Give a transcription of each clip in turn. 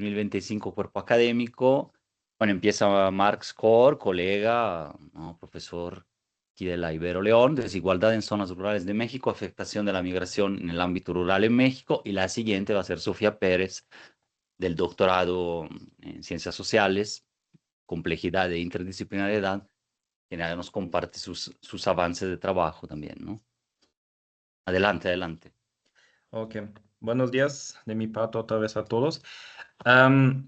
2025 cuerpo académico. Bueno, empieza Marx Cor, colega, ¿no? Profesor aquí de la Ibero León, desigualdad en zonas rurales de México, afectación de la migración en el ámbito rural en México. Y la siguiente va a ser Sofía Pérez, del doctorado en Ciencias Sociales, complejidad e interdisciplinariedad, que nada nos comparte sus avances de trabajo también, ¿no? Adelante, adelante. Ok, buenos días de mi parte otra vez a todos. Am,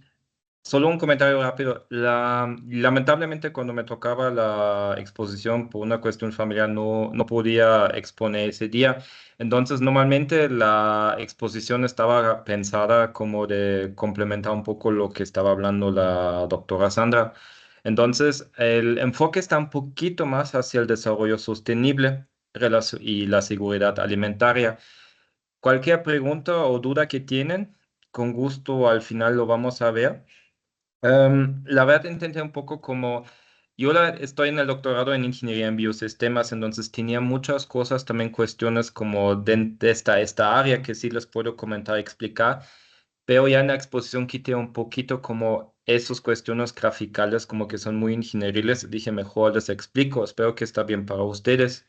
Solo un comentario rápido. Lamentablemente cuando me tocaba la exposición por una cuestión familiar no podía exponer ese día. Entonces normalmente la exposición estaba pensada como de complementar un poco lo que estaba hablando la doctora Sandra. Entonces el enfoque está un poquito más hacia el desarrollo sostenible y la seguridad alimentaria. Cualquier pregunta o duda que tienen, con gusto al final lo vamos a ver. La verdad intenté un poco como, estoy en el doctorado en ingeniería en biosistemas, entonces tenía muchas cosas, también cuestiones como de esta área que sí les puedo comentar, explicar, pero ya en la exposición quité un poquito como esos cuestiones graficales como que son muy ingenieriles, dije mejor les explico, espero que está bien para ustedes.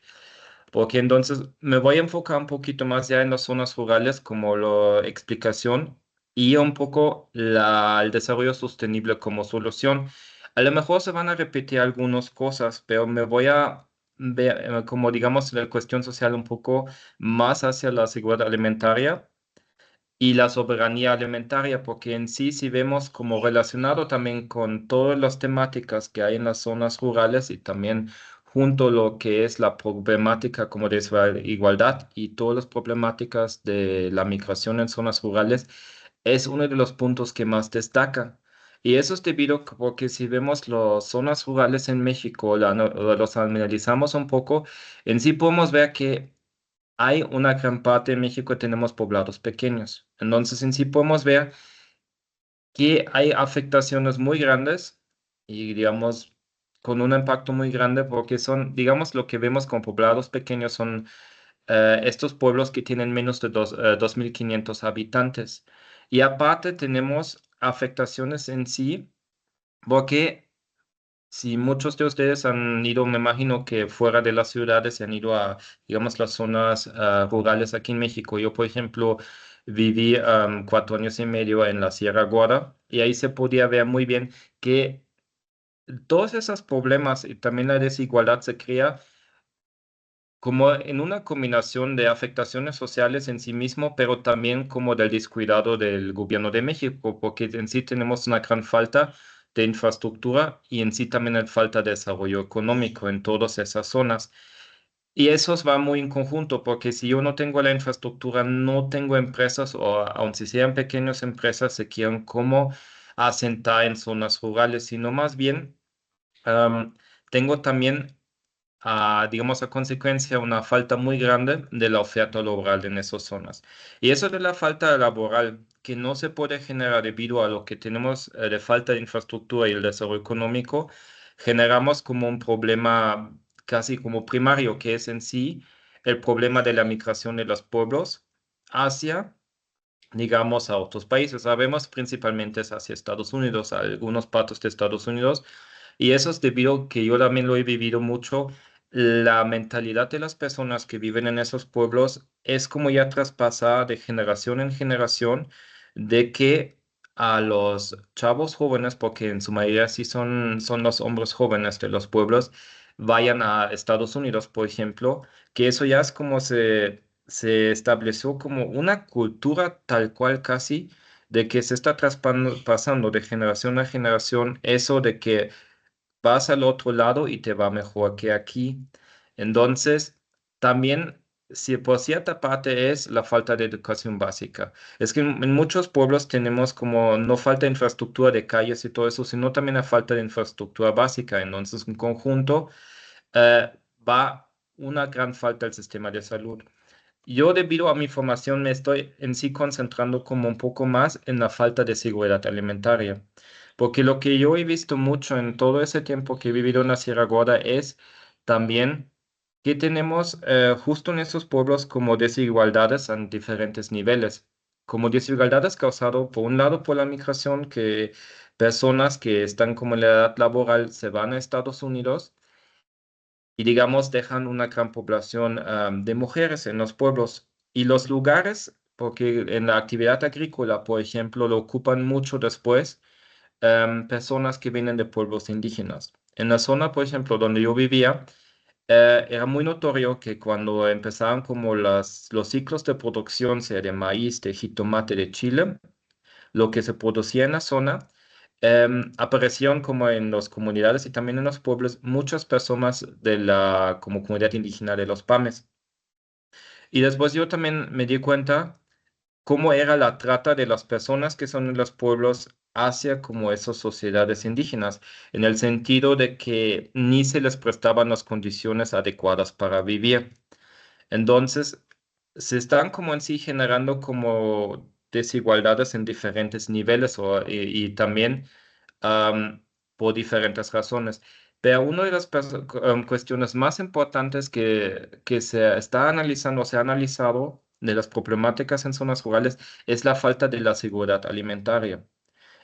Porque entonces me voy a enfocar un poquito más ya en las zonas rurales como la explicación y un poco el desarrollo sostenible como solución. A lo mejor se van a repetir algunas cosas, pero me voy a ver, como digamos, la cuestión social un poco más hacia la seguridad alimentaria y la soberanía alimentaria, porque en sí, si vemos como relacionado también con todas las temáticas que hay en las zonas rurales y también junto a lo que es la problemática como de igualdad y todas las problemáticas de la migración en zonas rurales, es uno de los puntos que más destacan. Y eso es debido porque si vemos las zonas rurales en México, los analizamos un poco, en sí podemos ver que hay una gran parte de México tenemos poblados pequeños. Entonces, en sí podemos ver que hay afectaciones muy grandes y, digamos, con un impacto muy grande porque son, digamos, lo que vemos con poblados pequeños son estos pueblos que tienen menos de 2.500 habitantes. Y aparte tenemos afectaciones en sí porque si muchos de ustedes han ido, me imagino que fuera de las ciudades se han ido a, digamos, las zonas rurales aquí en México. Yo, por ejemplo, viví 4 años y medio en la Sierra Gorda y ahí se podía ver muy bien que todos esos problemas y también la desigualdad se crea como en una combinación de afectaciones sociales en sí mismo, pero también como del descuidado del gobierno de México, porque en sí tenemos una gran falta de infraestructura y en sí también hay falta de desarrollo económico en todas esas zonas. Y eso va muy en conjunto, porque si yo no tengo la infraestructura, no tengo empresas, o aun si sean pequeñas empresas, se quieren como asentar en zonas rurales, sino más bien am, tengo también digamos, a consecuencia una falta muy grande de la oferta laboral en esas zonas. Y eso de la falta laboral que no se puede generar debido a lo que tenemos de falta de infraestructura y el desarrollo económico, generamos como un problema casi como primario, que es en sí el problema de la migración de los pueblos hacia, digamos, a otros países. Sabemos principalmente es hacia Estados Unidos, a algunos partes de Estados Unidos y eso es debido a que yo también lo he vivido mucho. La mentalidad de las personas que viven en esos pueblos es como ya traspasada de generación en generación, de que a los chavos jóvenes, porque en su mayoría sí son los hombres jóvenes de los pueblos, vayan a Estados Unidos, por ejemplo, que eso ya es como se estableció como una cultura tal cual casi, de que se está traspasando de generación a generación eso de que vas al otro lado y te va mejor que aquí. Entonces, también, si por cierta parte es la falta de educación básica. Es que en muchos pueblos tenemos como no falta de infraestructura de calles y todo eso, sino también la falta de infraestructura básica. Entonces, en conjunto, eh, va una gran falta del sistema de salud. Yo, debido a mi formación, me estoy en sí concentrando como un poco más en la falta de seguridad alimentaria, porque lo que yo he visto mucho en todo ese tiempo que he vivido en la Sierra Gorda es también que tenemos justo en esos pueblos como desigualdades a diferentes niveles. como desigualdades causado, por un lado, por la migración, que personas que están como en la edad laboral se van a Estados Unidos y, digamos, dejan una gran población de mujeres en los pueblos. Y los lugares, porque en la actividad agrícola, por ejemplo, lo ocupan mucho después personas que vienen de pueblos indígenas. En la zona, por ejemplo, donde yo vivía, era muy notorio que cuando empezaban como los ciclos de producción, sea de maíz, de jitomate, de chile, lo que se producía en la zona, aparecieron como en las comunidades y también en los pueblos muchas personas de la como comunidad indígena de los Pames. Y después yo también me di cuenta cómo era la trata de las personas que son en los pueblos hacia como esas sociedades indígenas, en el sentido de que ni se les prestaban las condiciones adecuadas para vivir. Entonces, se están como en sí generando como desigualdades en diferentes niveles y también am, por diferentes razones. Pero una de las cuestiones más importantes que se está analizando, se ha analizado de las problemáticas en zonas rurales es la falta de la seguridad alimentaria.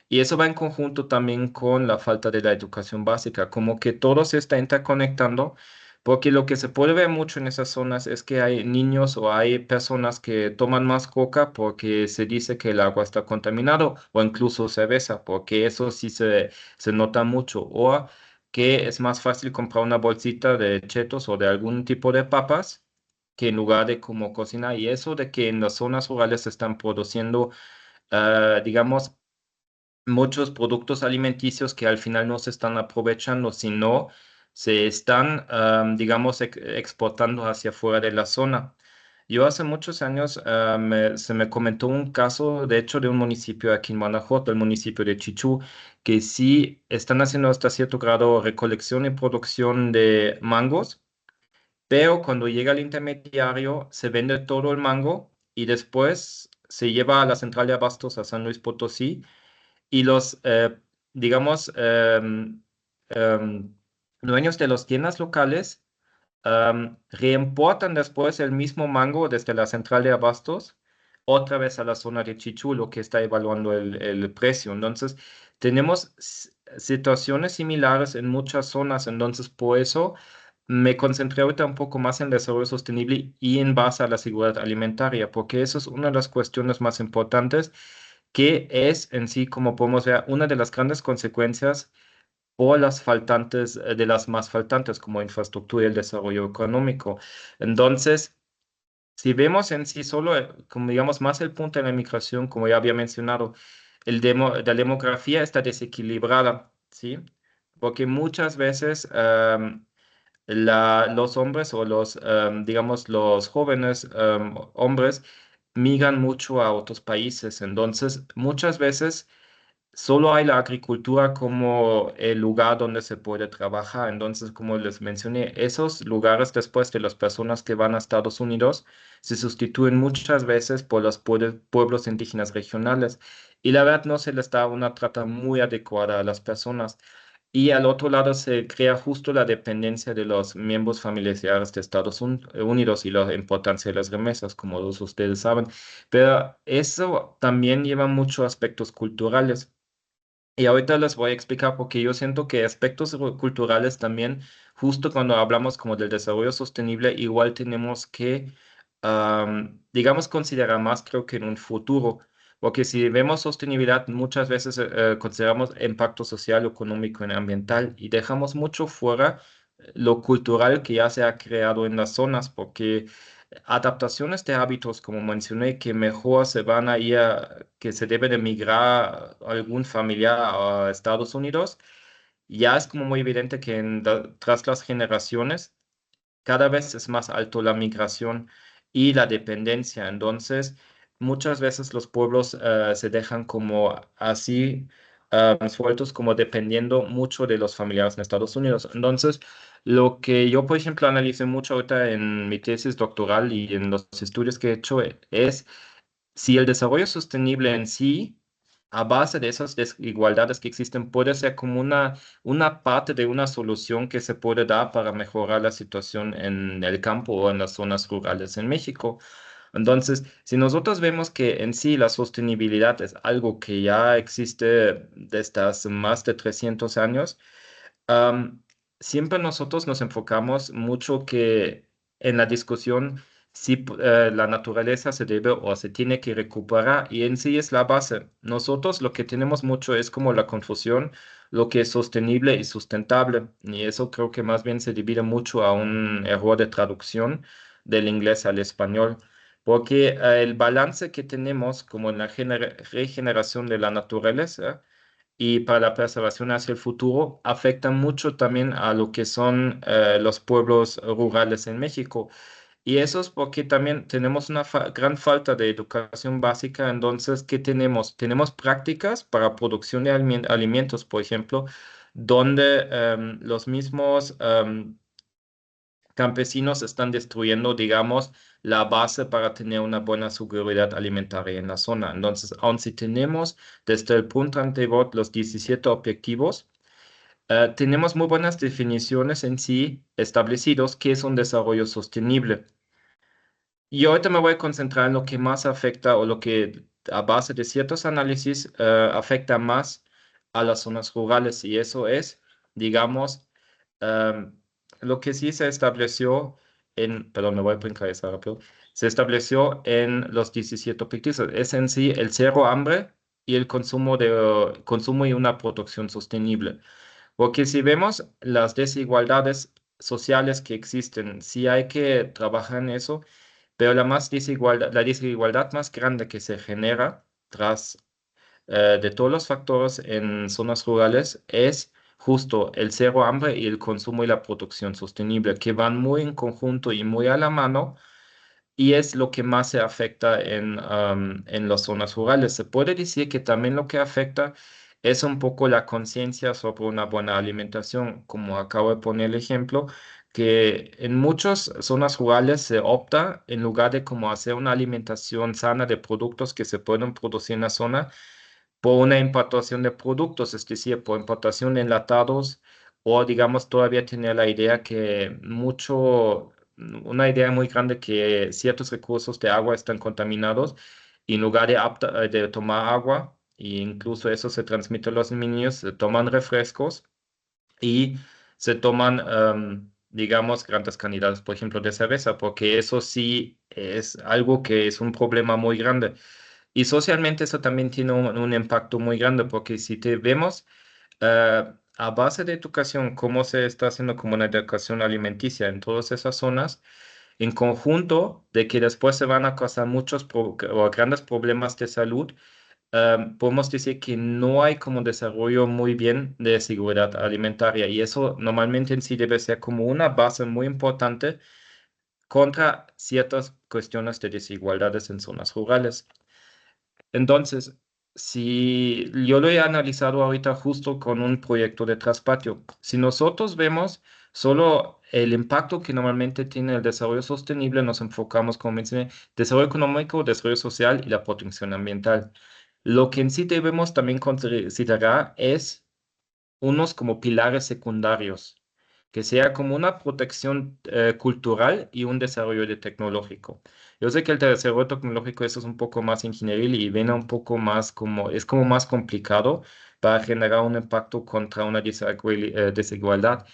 Y eso va en conjunto también con la falta de la educación básica, como que todo se está interconectando, porque lo que se puede ver mucho en esas zonas es que hay niños o hay personas que toman más coca porque se dice que el agua está contaminado o incluso cerveza, porque eso sí se nota mucho, o que es más fácil comprar una bolsita de chetos o de algún tipo de papas que en lugar de como cocinar. Y eso de que en las zonas rurales se están produciendo digamos, muchos productos alimenticios que al final no se están aprovechando, sino se están, digamos, exportando hacia fuera de la zona. Yo hace muchos años se me comentó un caso, de hecho, de un municipio aquí en Guanajuato, el municipio de Chichú, que sí están haciendo hasta cierto grado recolección y producción de mangos, pero cuando llega el intermediario se vende todo el mango y después se lleva a la central de abastos a San Luis Potosí y los, digamos, dueños de las tiendas locales reimportan después el mismo mango desde la central de abastos otra vez a la zona de Chichulo que está evaluando el precio. Entonces, tenemos situaciones similares en muchas zonas. Entonces, por eso me concentré ahorita un poco más en el desarrollo sostenible y en base a la seguridad alimentaria, porque eso es una de las cuestiones más importantes que es en sí, como podemos ver, una de las grandes consecuencias o las faltantes de las más faltantes como infraestructura y el desarrollo económico. Entonces, si vemos en sí solo, como digamos, más el punto de la migración, como ya había mencionado, la demografía está desequilibrada, ¿sí? Porque muchas veces los hombres o digamos, los jóvenes hombres migran mucho a otros países. Entonces, muchas veces solo hay la agricultura como el lugar donde se puede trabajar. Entonces, como les mencioné, esos lugares después de las personas que van a Estados Unidos se sustituyen muchas veces por los pueblos indígenas regionales. Y la verdad no se les da una trata muy adecuada a las personas. Y al otro lado se crea justo la dependencia de los miembros familiares de Estados Unidos y la importancia de las remesas, como todos ustedes saben. Pero eso también lleva muchos aspectos culturales. Y ahorita les voy a explicar porque yo siento que aspectos culturales también, justo cuando hablamos como del desarrollo sostenible, igual tenemos que, digamos, considerar más, creo que en un futuro, porque si vemos sostenibilidad, muchas veces consideramos impacto social, económico y ambiental y dejamos mucho fuera lo cultural que ya se ha creado en las zonas, porque adaptaciones de hábitos, como mencioné, que mejor se van a ir, que se debe de migrar algún familiar a Estados Unidos, ya es como muy evidente que tras las generaciones cada vez es más alto la migración y la dependencia. Entonces, muchas veces los pueblos se dejan como así sueltos, como dependiendo mucho de los familiares en Estados Unidos. Entonces, lo que yo, por ejemplo, analicé mucho ahorita en mi tesis doctoral y en los estudios que he hecho es si el desarrollo sostenible en sí, a base de esas desigualdades que existen, puede ser como una parte de una solución que se puede dar para mejorar la situación en el campo o en las zonas rurales en México. Entonces, si nosotros vemos que en sí la sostenibilidad es algo que ya existe desde hace más de 300 años, Am, siempre nosotros nos enfocamos mucho que en la discusión si la naturaleza se debe o se tiene que recuperar y en sí es la base. Nosotros lo que tenemos mucho es como la confusión, lo que es sostenible y sustentable y eso creo que más bien se divide mucho a un error de traducción del inglés al español. Porque el balance que tenemos como en la regeneración de la naturaleza y para la preservación hacia el futuro afecta mucho también a lo que son los pueblos rurales en México. Y eso es porque también tenemos una gran falta de educación básica. Entonces, ¿qué tenemos? Tenemos prácticas para producción de alimentos, por ejemplo, donde los mismos campesinos están destruyendo, digamos, la base para tener una buena seguridad alimentaria en la zona. Entonces, aun si tenemos desde el punto anterior los 17 objetivos, tenemos muy buenas definiciones en sí establecidos que es un desarrollo sostenible. Y ahorita me voy a concentrar en lo que más afecta o lo que a base de ciertos análisis afecta más a las zonas rurales y eso es, digamos, em, lo que sí se estableció perdón, me voy a brincar esa rápido, se estableció en los 17 objetivos, es en sí el cero hambre y el consumo y una producción sostenible. Porque si vemos las desigualdades sociales que existen, sí hay que trabajar en eso, pero la desigualdad más grande que se genera tras de todos los factores en zonas rurales es justo el cero hambre y el consumo y la producción sostenible, que van muy en conjunto y muy a la mano y es lo que más se afecta en las zonas rurales. Se puede decir que también lo que afecta es un poco la conciencia sobre una buena alimentación, como acabo de poner el ejemplo, que en muchas zonas rurales se opta, en lugar de como hacer una alimentación sana de productos que se pueden producir en la zona, por una importación de productos, es decir, por importación de enlatados, o digamos todavía tenía la idea que una idea muy grande que ciertos recursos de agua están contaminados y en lugar de tomar agua, e incluso eso se transmite a los niños, se toman refrescos y se toman, digamos, grandes cantidades, por ejemplo, de cerveza, porque eso sí es algo que es un problema muy grande. Y socialmente eso también tiene un impacto muy grande, porque si te vemos a base de educación, cómo se está haciendo como una educación alimenticia en todas esas zonas, en conjunto de que después se van a causar muchos o grandes problemas de salud, podemos decir que no hay como desarrollo muy bien de seguridad alimentaria y eso normalmente en sí debe ser como una base muy importante contra ciertas cuestiones de desigualdades en zonas rurales. Entonces, si yo lo he analizado ahorita justo con un proyecto de traspatio, si nosotros vemos solo el impacto que normalmente tiene el desarrollo sostenible, nos enfocamos, como mencioné, desarrollo económico, desarrollo social y la protección ambiental. Lo que en sí debemos también considerar es unos como pilares secundarios, que sea como una protección cultural y un desarrollo tecnológico. Yo sé que el desarrollo tecnológico eso es un poco más ingenieril y viene un poco más es como más complicado para generar un impacto contra una desigualdad.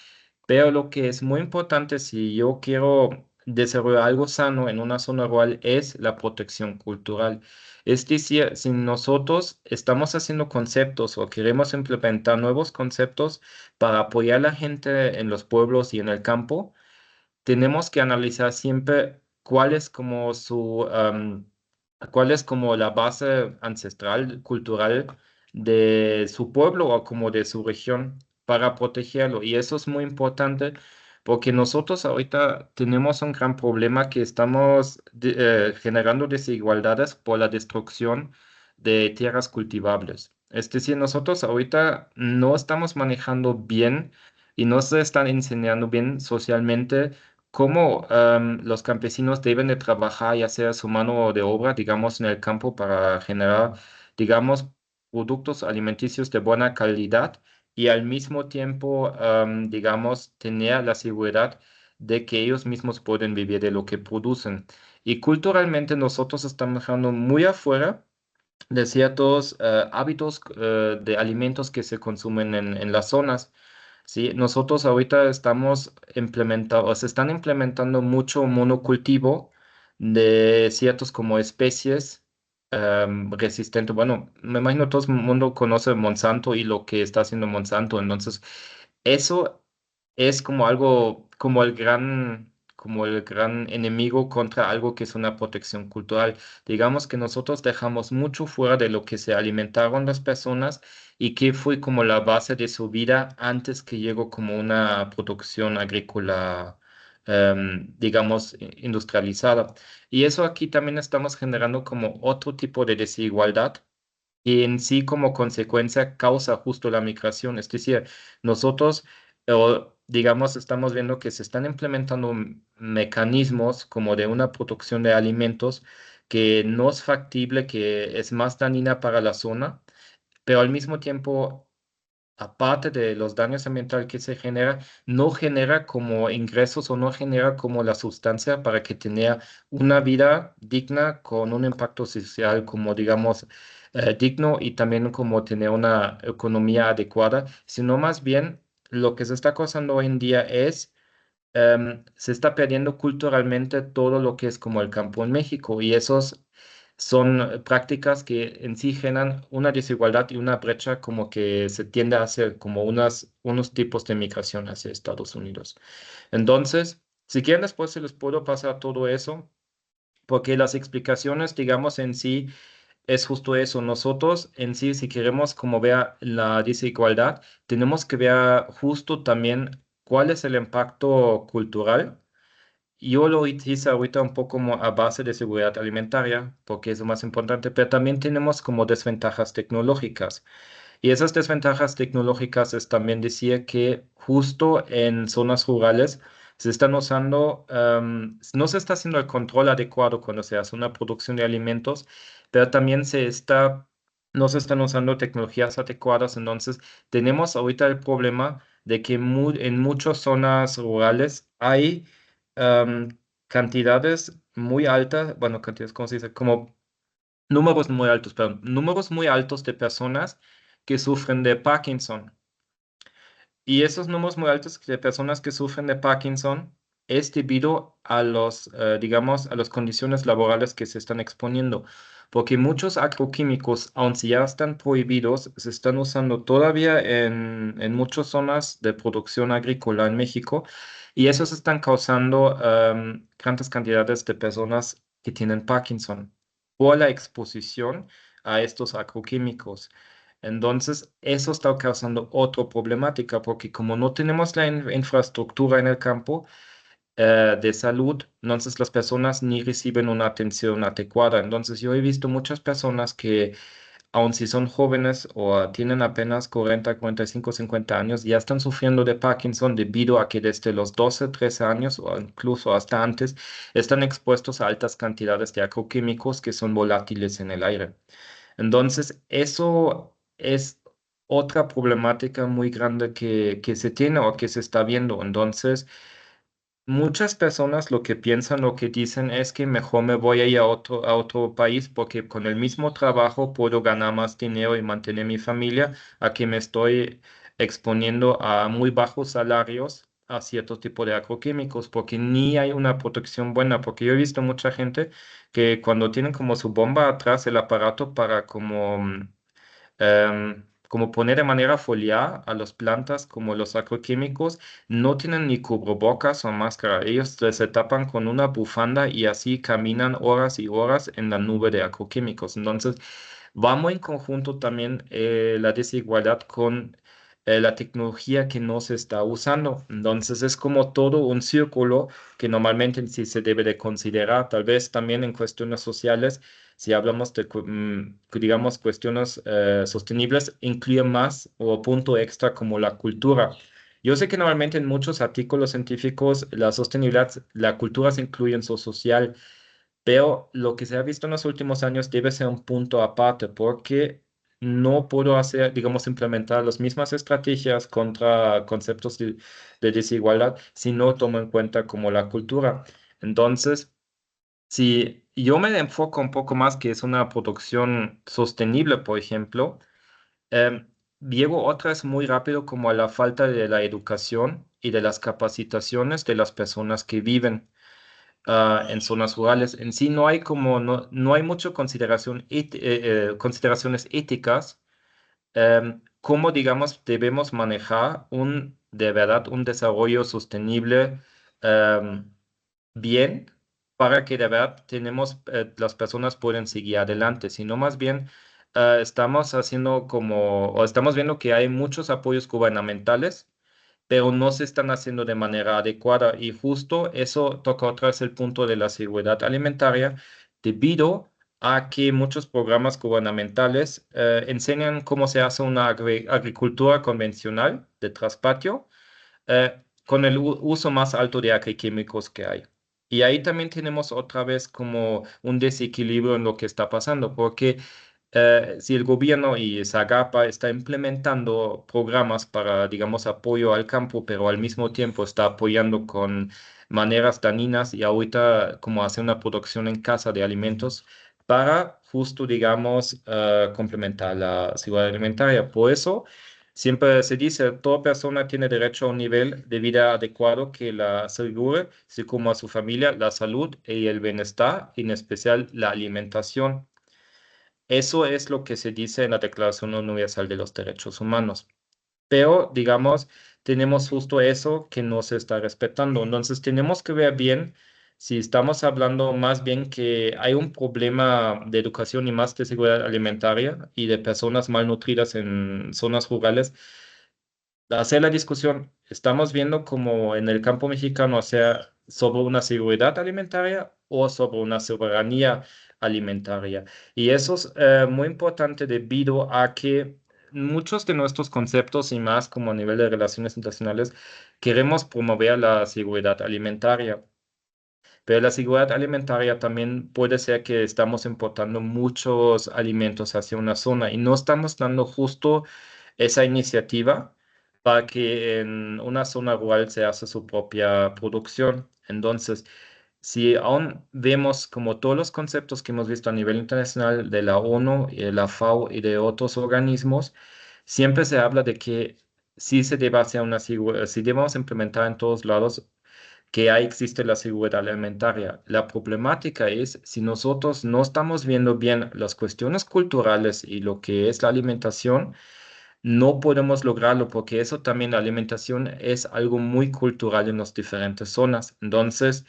Pero lo que es muy importante si yo quiero desarrollar algo sano en una zona rural es la protección cultural. Es decir, si nosotros estamos haciendo conceptos o queremos implementar nuevos conceptos para apoyar a la gente en los pueblos y en el campo, tenemos que analizar siempre cuál es como la base ancestral, cultural de su pueblo o como de su región para protegerlo. Y eso es muy importante porque nosotros ahorita tenemos un gran problema que estamos generando desigualdades por la destrucción de tierras cultivables. Es decir, nosotros ahorita no estamos manejando bien y no se están enseñando bien socialmente cómo los campesinos deben de trabajar y hacer su mano de obra, digamos, en el campo para generar, digamos, productos alimenticios de buena calidad y al mismo tiempo, digamos, tener la seguridad de que ellos mismos pueden vivir de lo que producen. Y culturalmente nosotros estamos dejando muy afuera de ciertos hábitos de alimentos que se consumen en las zonas. Sí, nosotros ahorita estamos implementando, o se están implementando mucho monocultivo de ciertos como especies resistentes. Bueno, me imagino todo el mundo conoce Monsanto y lo que está haciendo Monsanto. Entonces, eso es como algo, como el gran enemigo contra algo que es una protección cultural. Digamos que nosotros dejamos mucho fuera de lo que se alimentaron las personas y que fue como la base de su vida antes que llegó como una producción agrícola, digamos, industrializada. Y eso aquí también estamos generando como otro tipo de desigualdad y en sí como consecuencia causa justo la migración. Es decir, nosotros, digamos, estamos viendo que se están implementando mecanismos como de una producción de alimentos que no es factible, que es más dañina para la zona, pero al mismo tiempo aparte de los daños ambientales que se genera, no genera como ingresos o no genera como la sustancia para que tenga una vida digna con un impacto social como digamos digno y también como tener una economía adecuada, sino más bien lo que se está causando hoy en día es se está perdiendo culturalmente todo lo que es como el campo en México y esos son prácticas que en sí generan una desigualdad y una brecha como que se tiende a hacer como unos tipos de migración hacia Estados Unidos. Entonces, si quieren después se les puedo pasar todo eso, porque las explicaciones, digamos, en sí es justo eso. Nosotros en sí, si queremos como ver la desigualdad, tenemos que ver justo también cuál es el impacto cultural. Yo lo utilizo ahorita un poco como a base de seguridad alimentaria, porque es lo más importante, pero también tenemos como desventajas tecnológicas. Y esas desventajas tecnológicas es también decir que justo en zonas rurales se están usando, no se está haciendo el control adecuado cuando se hace una producción de alimentos, pero también no se están usando tecnologías adecuadas. Entonces, tenemos ahorita el problema de que en muchas zonas rurales hay em, cantidades muy altas, bueno, cantidades, ¿cómo se dice? Como números muy altos, perdón, números muy altos de personas que sufren de Parkinson. Y esos números muy altos de personas que sufren de Parkinson es debido a digamos, a las condiciones laborales que se están exponiendo. Porque muchos agroquímicos, aun si ya están prohibidos, se están usando todavía en muchas zonas de producción agrícola en México. Y esos están causando grandes cantidades de personas que tienen Parkinson por la exposición a estos agroquímicos. Entonces, eso está causando otra problemática porque como no tenemos la infraestructura en el campo de salud, entonces las personas ni reciben una atención adecuada. Entonces, yo he visto muchas personas que, aun si son jóvenes o tienen apenas 40, 45, 50 años, ya están sufriendo de Parkinson debido a que desde los 12, 13 años o incluso hasta antes están expuestos a altas cantidades de agroquímicos que son volátiles en el aire. Entonces, eso es otra problemática muy grande que se tiene o que se está viendo. Entonces, muchas personas lo que piensan, lo que dicen es que mejor me voy a ir a otro país porque con el mismo trabajo puedo ganar más dinero y mantener mi familia, a que me estoy exponiendo a muy bajos salarios a cierto tipo de agroquímicos, porque ni hay una protección buena, porque yo he visto mucha gente que cuando tienen como su bomba atrás el aparato para como como poner de manera foliar a las plantas como los agroquímicos, no tienen ni cubrebocas o máscara. Ellos se tapan con una bufanda y así caminan horas y horas en la nube de agroquímicos. Entonces, va muy en conjunto también la desigualdad con la tecnología que no se está usando. Entonces, es como todo un círculo que normalmente sí se debe de considerar, tal vez también en cuestiones sociales si hablamos de, digamos, cuestiones sostenibles, incluye más o punto extra como la cultura. Yo sé que normalmente en muchos artículos científicos la sostenibilidad, la cultura se incluye en su social, pero lo que se ha visto en los últimos años debe ser un punto aparte porque no puedo hacer, digamos, implementar las mismas estrategias contra conceptos de desigualdad si no tomo en cuenta como la cultura. Entonces, si yo me enfoco un poco más que es una producción sostenible, por ejemplo, llego otra vez muy rápido como a la falta de la educación y de las capacitaciones de las personas que viven en zonas rurales. En sí no hay como, no hay mucha consideración, consideraciones éticas, cómo, digamos, debemos manejar de verdad, un desarrollo sostenible em, bien para que de verdad las personas pueden seguir adelante, sino más bien estamos haciendo como, o estamos viendo que hay muchos apoyos gubernamentales, pero no se están haciendo de manera adecuada. Y justo eso toca otra vez el punto de la seguridad alimentaria, debido a que muchos programas gubernamentales enseñan cómo se hace una agricultura convencional de traspatio con el uso más alto de agroquímicos que hay. Y ahí también tenemos otra vez como un desequilibrio en lo que está pasando, porque si el gobierno y Sagapa está implementando programas para, digamos, apoyo al campo, pero al mismo tiempo está apoyando con maneras dañinas y ahorita como hace una producción en casa de alimentos para justo, digamos, complementar la seguridad alimentaria. Por eso, siempre se dice, toda persona tiene derecho a un nivel de vida adecuado que la asegure, así como a su familia, la salud y el bienestar, y en especial la alimentación. Eso es lo que se dice en la Declaración Universal de los Derechos Humanos. Pero, digamos, tenemos justo eso que no se está respetando. Entonces, tenemos que ver bien si estamos hablando más bien que hay un problema de educación y más de seguridad alimentaria y de personas malnutridas en zonas rurales, hacer la discusión. Estamos viendo como en el campo mexicano, o sea, sobre una seguridad alimentaria o sobre una soberanía alimentaria. Y eso es muy importante debido a que muchos de nuestros conceptos y más como a nivel de relaciones internacionales, queremos promover la seguridad alimentaria. Pero la seguridad alimentaria también puede ser que estamos importando muchos alimentos hacia una zona y no estamos dando justo esa iniciativa para que en una zona rural se haga su propia producción. Entonces, si aún vemos como todos los conceptos que hemos visto a nivel internacional de la ONU, y de la FAO y de otros organismos, siempre se habla de que sí se debe hacer si debemos implementar en todos lados que ahí existe la seguridad alimentaria. La problemática es si nosotros no estamos viendo bien las cuestiones culturales y lo que es la alimentación, no podemos lograrlo porque eso también, la alimentación es algo muy cultural en las diferentes zonas. Entonces,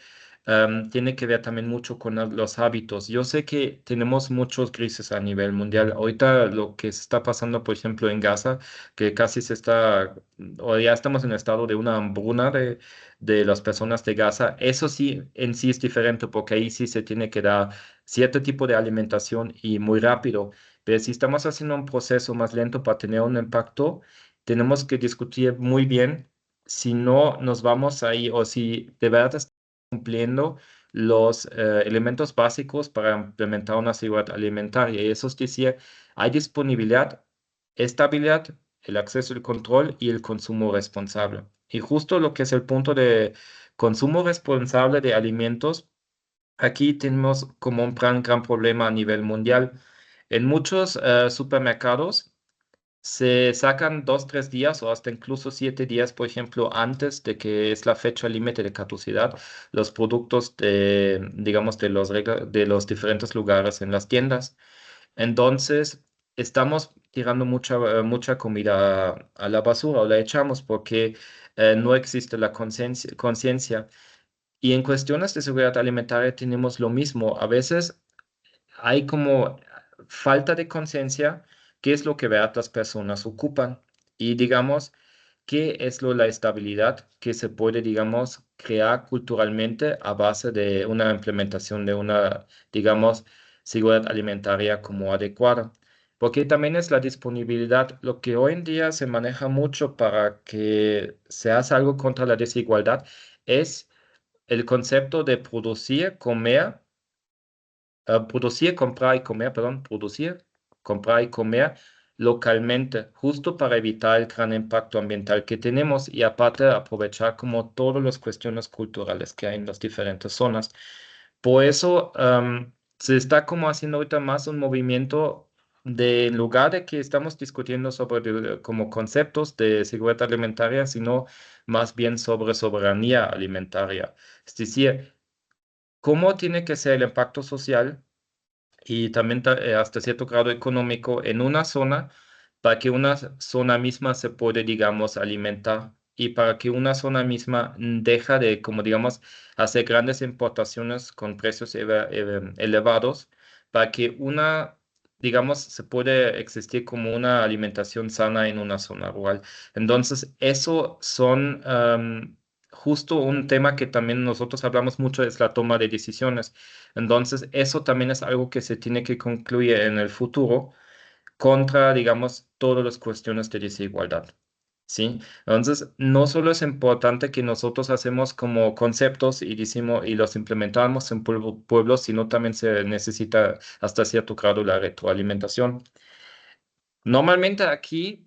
tiene que ver también mucho con los hábitos. Yo sé que tenemos muchos crisis a nivel mundial. Ahorita lo que se está pasando, por ejemplo, en Gaza, que casi se está, o ya estamos en estado de una hambruna de las personas de Gaza, eso sí en sí es diferente porque ahí sí se tiene que dar cierto tipo de alimentación y muy rápido. Pero si estamos haciendo un proceso más lento para tener un impacto, tenemos que discutir muy bien si no nos vamos ahí o si de verdad estamos cumpliendo los elementos básicos para implementar una seguridad alimentaria. Y eso es decir, hay disponibilidad, estabilidad, el acceso, el control y el consumo responsable. Y justo lo que es el punto de consumo responsable de alimentos. Aquí tenemos como un gran problema a nivel mundial. En muchos supermercados se sacan 2, 3 días o hasta incluso 7 días, por ejemplo, antes de que es la fecha límite de caducidad, los productos de, digamos, de los diferentes lugares en las tiendas. Entonces, estamos tirando mucha comida a la basura o la echamos porque no existe la conciencia. Y en cuestiones de seguridad alimentaria tenemos lo mismo. A veces hay como falta de conciencia, qué es lo que vean las personas ocupan y digamos, qué es la estabilidad que se puede, digamos, crear culturalmente a base de una implementación de una, digamos, seguridad alimentaria como adecuada. Porque también es la disponibilidad, lo que hoy en día se maneja mucho para que se haga algo contra la desigualdad, es el concepto de producir, comprar y comer, perdón, producir, comprar y comer localmente, justo para evitar el gran impacto ambiental que tenemos y aparte aprovechar como todas las cuestiones culturales que hay en las diferentes zonas. Por eso se está como haciendo ahorita más un movimiento de, en lugar de que estamos discutiendo sobre como conceptos de seguridad alimentaria, sino más bien sobre soberanía alimentaria. Es decir, cómo tiene que ser el impacto social y también hasta cierto grado económico en una zona para que una zona misma se puede, digamos, alimentar y para que una zona misma deja de, como digamos, hacer grandes importaciones con precios elevados, para que una, digamos, se puede existir como una alimentación sana en una zona rural. Entonces, eso son... justo un tema que también nosotros hablamos mucho es la toma de decisiones. Entonces, eso también es algo que se tiene que concluir en el futuro contra, digamos, todas las cuestiones de desigualdad. ¿Sí? Entonces, no solo es importante que nosotros hacemos como conceptos y decimos y los implementamos en pueblos, sino también se necesita hasta cierto grado la retroalimentación. Normalmente aquí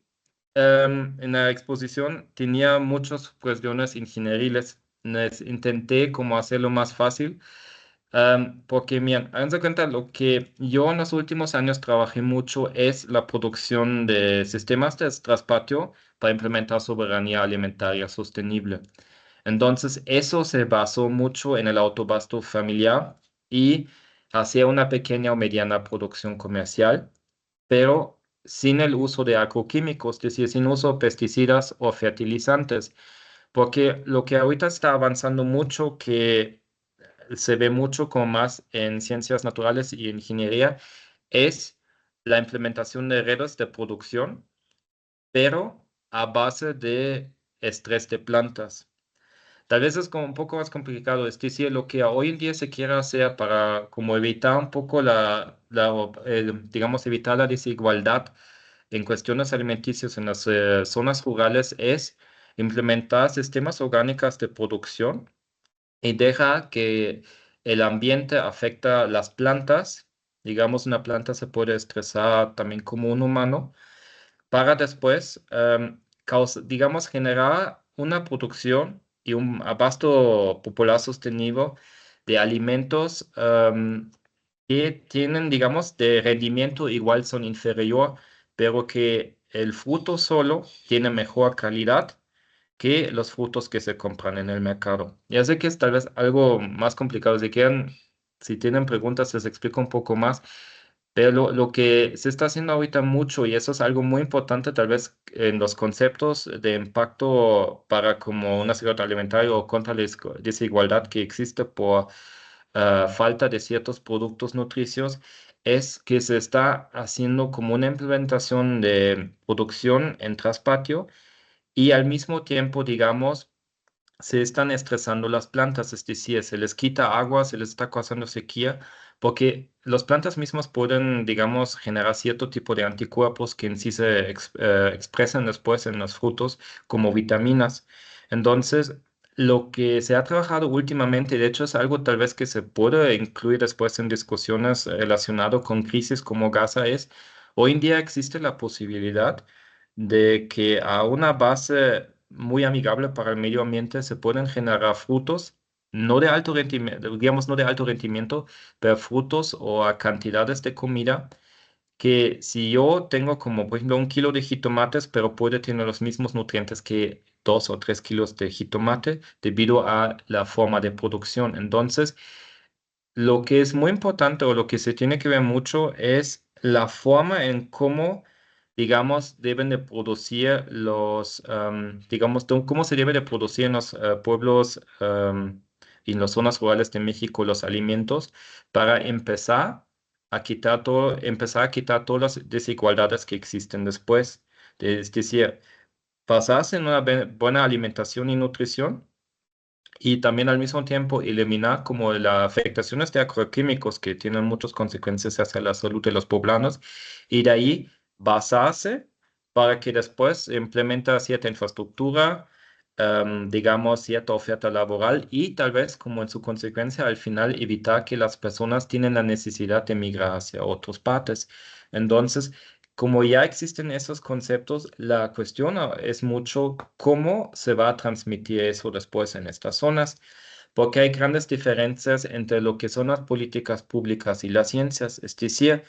en la exposición tenía muchas cuestiones ingenieriles. Intenté como hacerlo más fácil. Porque, miren, háganse cuenta, lo que yo en los últimos años trabajé mucho es la producción de sistemas de traspatio para implementar soberanía alimentaria sostenible. Entonces, eso se basó mucho en el autobasto familiar y hacía una pequeña o mediana producción comercial, pero sin el uso de agroquímicos, es decir, sin uso de pesticidas o fertilizantes. Porque lo que ahorita está avanzando mucho, que se ve mucho como más en ciencias naturales y ingeniería, es la implementación de redes de producción, pero a base de estrés de plantas. Tal vez es como un poco más complicado, es decir, lo que hoy en día se quiere hacer para como evitar un poco digamos, evitar la desigualdad en cuestiones alimenticias en las zonas rurales es implementar sistemas orgánicos de producción y deja que el ambiente afecta las plantas. Digamos, una planta se puede estresar también como un humano para después, digamos, generar una producción y un abasto popular sostenido de alimentos que tienen, digamos, de rendimiento igual son inferior, pero que el fruto solo tiene mejor calidad que los frutos que se compran en el mercado. Ya sé que es tal vez algo más complicado. Si tienen preguntas, les explico un poco más. Pero lo que se está haciendo ahorita mucho, y eso es algo muy importante tal vez en los conceptos de impacto para como una seguridad alimentaria o contra la desigualdad que existe por falta de ciertos productos nutricios, es que se está haciendo como una implementación de producción en traspatio y al mismo tiempo, digamos, se están estresando las plantas, es decir, se les quita agua, se les está causando sequía, porque las plantas mismas pueden, digamos, generar cierto tipo de anticuerpos que en sí se expresan después en los frutos como vitaminas. Entonces, lo que se ha trabajado últimamente, de hecho, es algo tal vez que se puede incluir después en discusiones relacionadas con crisis como Gaza, es, hoy en día existe la posibilidad de que a una base muy amigable para el medio ambiente se pueden generar frutos, no de alto rendimiento, digamos no de alto rendimiento, pero frutos o a cantidades de comida que si yo tengo como por ejemplo 1 kilo de jitomates, pero puede tener los mismos nutrientes que 2 o 3 kilos de jitomate debido a la forma de producción. Entonces, lo que es muy importante o lo que se tiene que ver mucho es la forma en cómo, digamos, deben de producir digamos, cómo se debe de producir en los pueblos y en las zonas rurales de México los alimentos para empezar a quitar todas las desigualdades que existen después. Es decir, basarse en una buena alimentación y nutrición y también al mismo tiempo eliminar como las afectaciones de agroquímicos que tienen muchas consecuencias hacia la salud de los poblanos y de ahí basarse para que después se implementa cierta infraestructura, digamos, cierta oferta laboral y tal vez como en su consecuencia al final evitar que las personas tienen la necesidad de migrar hacia otras partes. Entonces, como ya existen esos conceptos, la cuestión es mucho cómo se va a transmitir eso después en estas zonas, porque hay grandes diferencias entre lo que son las políticas públicas y las ciencias. Es decir,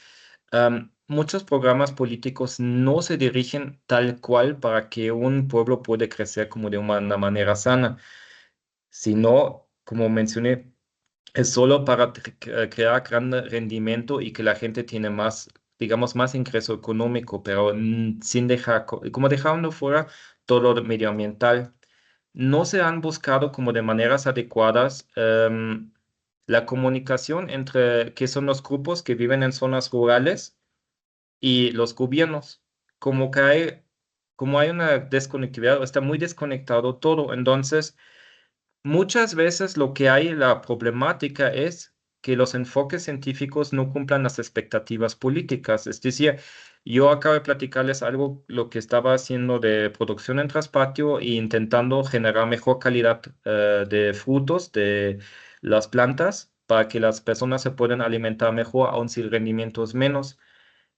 muchos programas políticos no se dirigen tal cual para que un pueblo pueda crecer como de una manera sana, sino, como mencioné, es solo para crear gran rendimiento y que la gente tiene más, digamos, más ingreso económico, pero sin dejar, como dejando fuera todo lo medioambiental. No se han buscado como de maneras adecuadas la comunicación entre qué son los grupos que viven en zonas rurales y los gobiernos. Como que como hay una desconectividad, está muy desconectado todo. Entonces, muchas veces lo que hay, la problemática es que los enfoques científicos no cumplan las expectativas políticas. Es decir, yo acabo de platicarles algo, lo que estaba haciendo de producción en traspatio e intentando generar mejor calidad de frutos de las plantas para que las personas se puedan alimentar mejor, aun si el rendimiento es menos.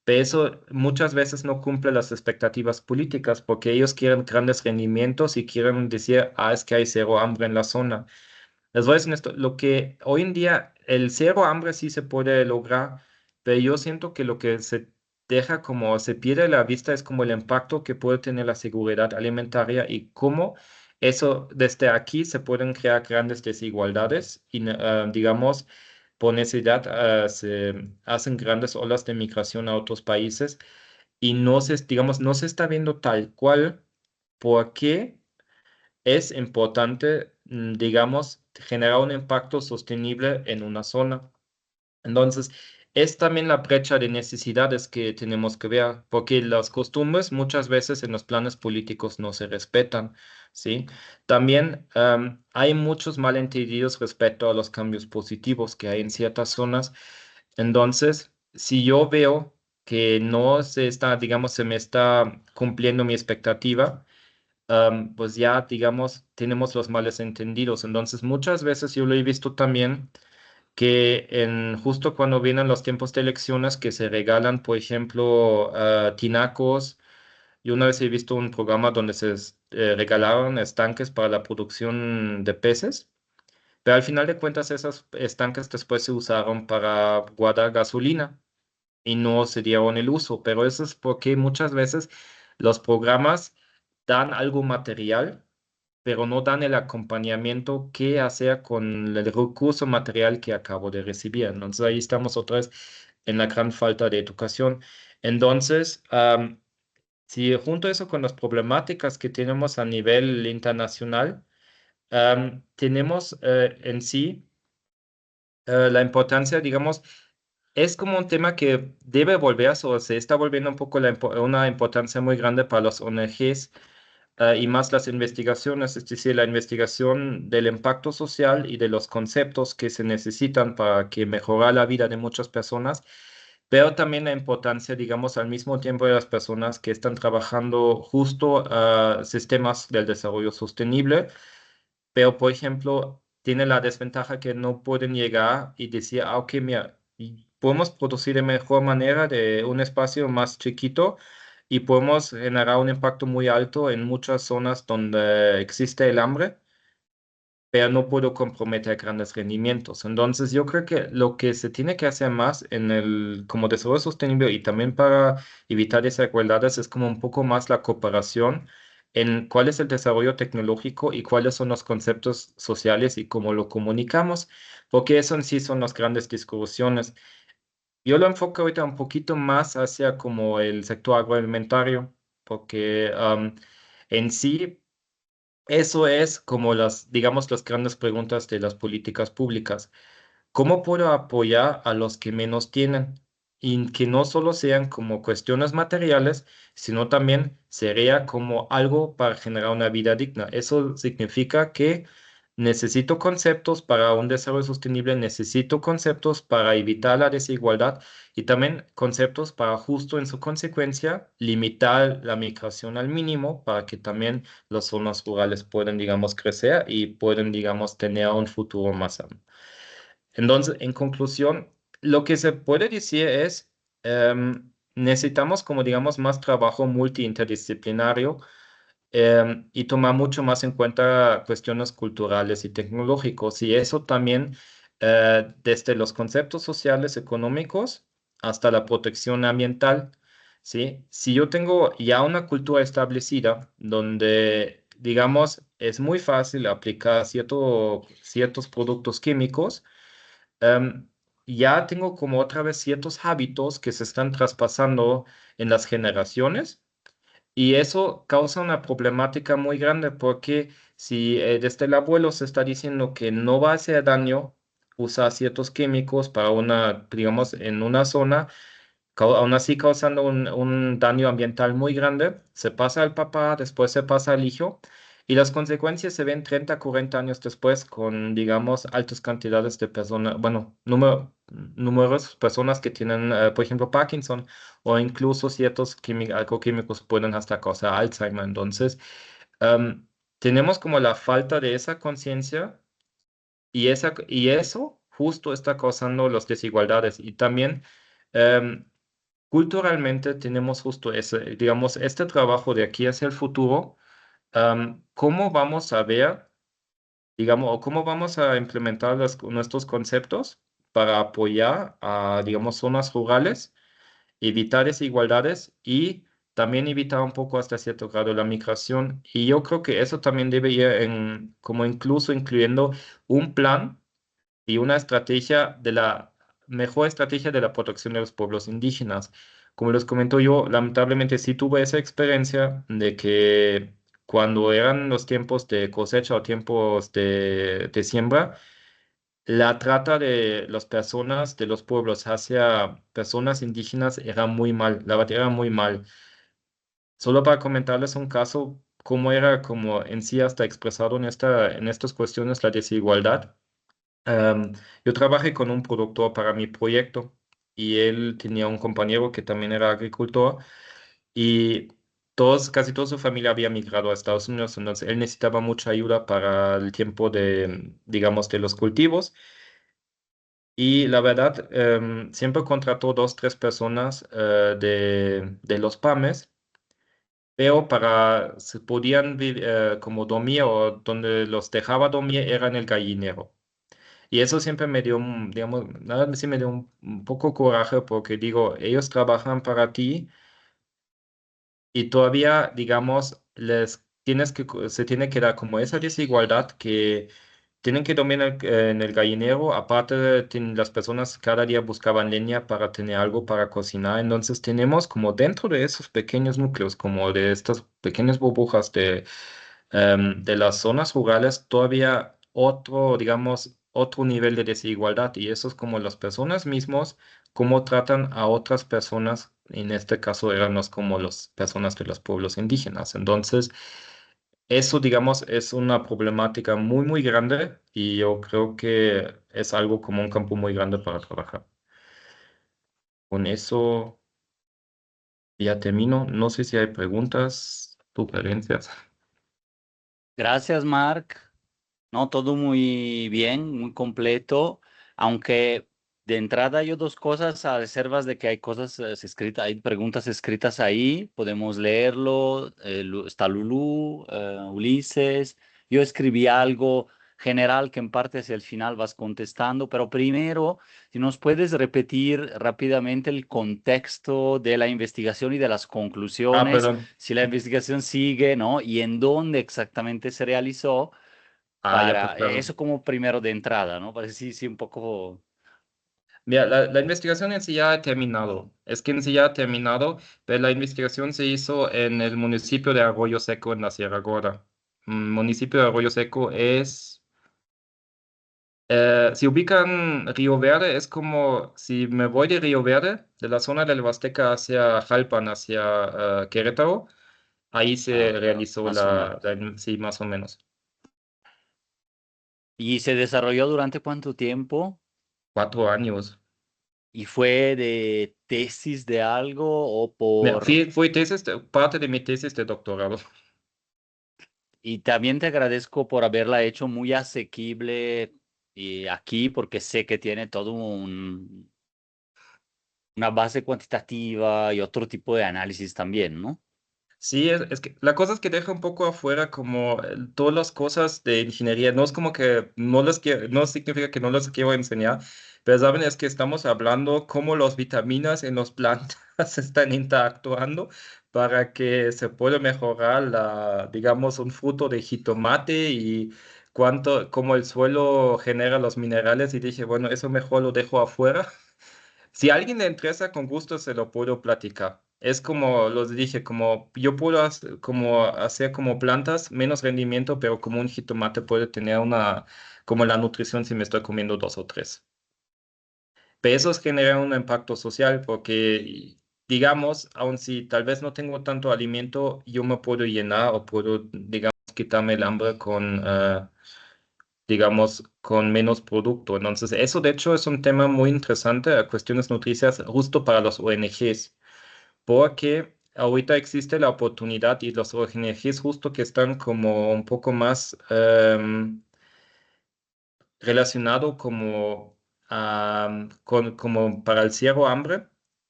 Pero eso muchas veces no cumple las expectativas políticas porque ellos quieren grandes rendimientos y quieren decir, es que hay cero hambre en la zona. Les voy a decir esto, lo que hoy en día el cero hambre sí se puede lograr, pero yo siento que lo que se deja como se pierde de la vista es como el impacto que puede tener la seguridad alimentaria y cómo eso desde aquí se pueden crear grandes desigualdades y digamos por necesidad se hacen grandes olas de migración a otros países y no se, digamos, no se está viendo tal cual por qué es importante, digamos, generar un impacto sostenible en una zona. Entonces, es también la brecha de necesidades que tenemos que ver, porque las costumbres muchas veces en los planes políticos no se respetan, ¿sí? También hay muchos malentendidos respecto a los cambios positivos que hay en ciertas zonas. Entonces, si yo veo que no se está, digamos, se me está cumpliendo mi expectativa, pues ya, digamos, tenemos los males entendidos. Entonces, muchas veces yo lo he visto también que justo cuando vienen los tiempos de elecciones que se regalan, por ejemplo, tinacos. Yo una vez he visto un programa donde se regalaron estanques para la producción de peces, pero al final de cuentas esos estanques después se usaron para guardar gasolina y no se dieron el uso, pero eso es porque muchas veces los programas dan algo material, pero no dan el acompañamiento que hacer con el recurso material que acabo de recibir. Entonces ahí estamos otra vez en la gran falta de educación. Entonces, si junto eso con las problemáticas que tenemos a nivel internacional, tenemos en sí la importancia, digamos, es como un tema que debe volverse o se está volviendo un poco una importancia muy grande para los ONGs y más las investigaciones, es decir, la investigación del impacto social y de los conceptos que se necesitan para que mejorar la vida de muchas personas, pero también la importancia, digamos, al mismo tiempo de las personas que están trabajando justo sistemas del desarrollo sostenible, pero por ejemplo, tiene la desventaja que no pueden llegar y decir, ok, mira, y podemos producir de mejor manera de un espacio más chiquito y podemos generar un impacto muy alto en muchas zonas donde existe el hambre, pero no puedo comprometer grandes rendimientos. Entonces, yo creo que lo que se tiene que hacer más en como desarrollo sostenible y también para evitar desigualdades es como un poco más la cooperación en cuál es el desarrollo tecnológico y cuáles son los conceptos sociales y cómo lo comunicamos, porque eso en sí son las grandes discusiones. Yo lo enfoco ahorita un poquito más hacia como el sector agroalimentario, porque en sí eso es como digamos, las grandes preguntas de las políticas públicas. ¿Cómo puedo apoyar a los que menos tienen? Y que no solo sean como cuestiones materiales, sino también sería como algo para generar una vida digna. Eso significa que necesito conceptos para un desarrollo sostenible, necesito conceptos para evitar la desigualdad y también conceptos para justo en su consecuencia limitar la migración al mínimo para que también las zonas rurales puedan, digamos, crecer y puedan, digamos, tener un futuro más amplio. Entonces, en conclusión, lo que se puede decir es, necesitamos como digamos más trabajo multi-interdisciplinario y tomar mucho más en cuenta cuestiones culturales y tecnológicos. Y eso también desde los conceptos sociales, económicos, hasta la protección ambiental, ¿sí? Si yo tengo ya una cultura establecida donde, digamos, es muy fácil aplicar ciertos productos químicos, em, ya tengo como otra vez ciertos hábitos que se están traspasando en las generaciones y eso causa una problemática muy grande porque si desde el abuelo se está diciendo que no va a hacer daño usar ciertos químicos para una, digamos, en una zona, aún así causando un daño ambiental muy grande, se pasa al papá, después se pasa al hijo, y las consecuencias se ven 30, 40 años después con, digamos, altas cantidades de personas, bueno, numerosas personas que tienen, por ejemplo, Parkinson, o incluso ciertos alcoquímicos pueden hasta causar Alzheimer. Entonces, em, tenemos como la falta de esa conciencia y eso justo está causando las desigualdades. Y también em, culturalmente tenemos justo ese, digamos, este trabajo de aquí hacia el futuro, cómo vamos a ver, digamos, o cómo vamos a implementar nuestros conceptos para apoyar a, digamos, zonas rurales, evitar desigualdades y también evitar un poco hasta cierto grado la migración. Y yo creo que eso también debe ir en, como incluso incluyendo un plan y una estrategia de la mejor estrategia de la protección de los pueblos indígenas. Como les comento yo, lamentablemente sí tuve esa experiencia de que cuando eran los tiempos de cosecha o tiempos de siembra, la trata de las personas de los pueblos hacia personas indígenas era muy mal, la verdad era muy mal. Solo para comentarles un caso, cómo era como en sí hasta expresado en estas cuestiones la desigualdad. Am, yo trabajé con un productor para mi proyecto y él tenía un compañero que también era agricultor y casi toda su familia había migrado a Estados Unidos, entonces él necesitaba mucha ayuda para el tiempo de, digamos, de los cultivos y la verdad, siempre contrató dos, tres personas de los PAMES, pero se podían como dormir o donde los dejaba dormir era en el gallinero. Y eso siempre me dio, digamos, nada, sí me dio un poco coraje porque digo, ellos trabajan para ti y todavía, digamos, se tiene que dar como esa desigualdad que tienen que dormir en el gallinero. Aparte, las personas cada día buscaban leña para tener algo para cocinar. Entonces, tenemos como dentro de esos pequeños núcleos, como de estas pequeñas burbujas de las zonas rurales, todavía otro, digamos, otro nivel de desigualdad. Y eso es como las personas mismos, cómo tratan a otras personas. En este caso, éramos como las personas de los pueblos indígenas. Entonces, eso, digamos, es una problemática muy, muy grande y yo creo que es algo como un campo muy grande para trabajar. Con eso ya termino. No sé si hay preguntas, sugerencias. Gracias, Mark. No, todo muy bien, muy completo, aunque de entrada hay dos cosas a reservas de que hay cosas escritas, hay preguntas escritas ahí, podemos leerlo, está Lulú, Ulises, yo escribí algo general que en parte hacia el final vas contestando, pero primero, si nos puedes repetir rápidamente el contexto de la investigación y de las Ah, conclusiones, perdón. si la investigación sigue, ¿no? Y en dónde exactamente se realizó Ah, ya, pues para claro. eso como primero de entrada, ¿no? Parece sí, sí, un poco... Mira, la investigación en sí ya ha terminado. Es que en sí ya ha terminado, pero la investigación se hizo en el municipio de Arroyo Seco, en la Sierra Gorda. Municipio de Arroyo Seco es, si ubican Río Verde, es como si me voy de Río Verde, de la zona del Huasteca hacia Jalpan, hacia Querétaro, ahí se Ah, realizó más o menos. sí, más o menos, ¿Y se desarrolló durante cuánto tiempo? 4 años. ¿Y fue de tesis de algo o Mira, por... fue parte de mi tesis de doctorado. Y también te agradezco por haberla hecho muy asequible y aquí porque sé que tiene todo una base cuantitativa y otro tipo de análisis también, ¿no? Sí, es que la cosa es que deja un poco afuera como todas las cosas de ingeniería. No es como que no les quiero, no significa que no les quiero enseñar, pero saben, es que estamos hablando cómo las vitaminas en las plantas están interactuando para que se pueda mejorar digamos, un fruto de jitomate y cómo el suelo genera los minerales. Y dije, bueno, eso mejor lo dejo afuera. Si a alguien le interesa, con gusto se lo puedo platicar. Es como los dije, como yo puedo como hacer como plantas, menos rendimiento, pero como un jitomate puede tener como la nutrición si me estoy comiendo dos o tres. Pero esos generan un impacto social porque, digamos, aun si tal vez no tengo tanto alimento, yo me puedo llenar o puedo, digamos, quitarme el hambre digamos, con menos producto. Entonces, eso de hecho es un tema muy interesante, a cuestiones nutricias, justo para los ONGs, porque ahorita existe la oportunidad y los ONGs justo que están como un poco más relacionado como, como para el cierro hambre,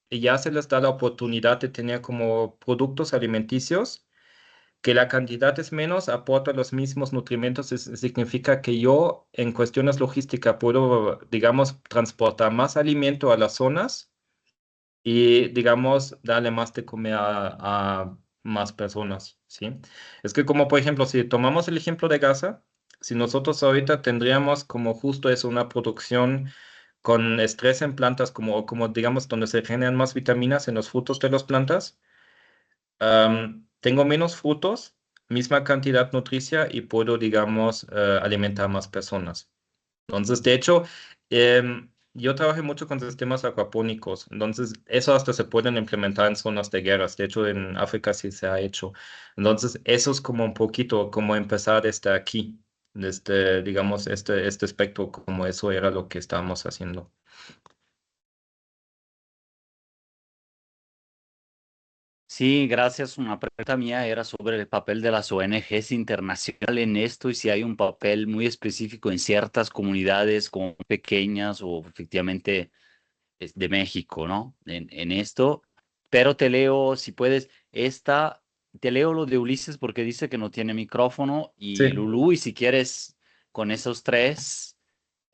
y ya se les da la oportunidad de tener como productos alimenticios que la cantidad es menos, aporta los mismos nutrimentos, significa que yo en cuestiones logísticas puedo, digamos, transportar más alimento a las zonas y, digamos, darle más de comer a más personas, ¿sí? Es que como, por ejemplo, si tomamos el ejemplo de Gaza, si nosotros ahorita tendríamos como justo eso, una producción con estrés en plantas, como digamos, donde se generan más vitaminas en los frutos de las plantas, tengo menos frutos, misma cantidad nutricia y puedo, digamos, alimentar más personas. Entonces, de hecho, yo trabajé mucho con sistemas acuapónicos, entonces eso hasta se pueden implementar en zonas de guerras. De hecho, en África sí se ha hecho. Entonces, eso es como un poquito como empezar desde aquí, desde, digamos, este aspecto, como eso era lo que estábamos haciendo. Sí, gracias. Una pregunta mía era sobre el papel de las ONGs internacionales en esto y si hay un papel muy específico en ciertas comunidades como pequeñas o efectivamente de México, ¿no? En esto. Pero te leo, si puedes, te leo lo de Ulises porque dice que no tiene micrófono y Sí. Lulú, y si quieres con esos tres,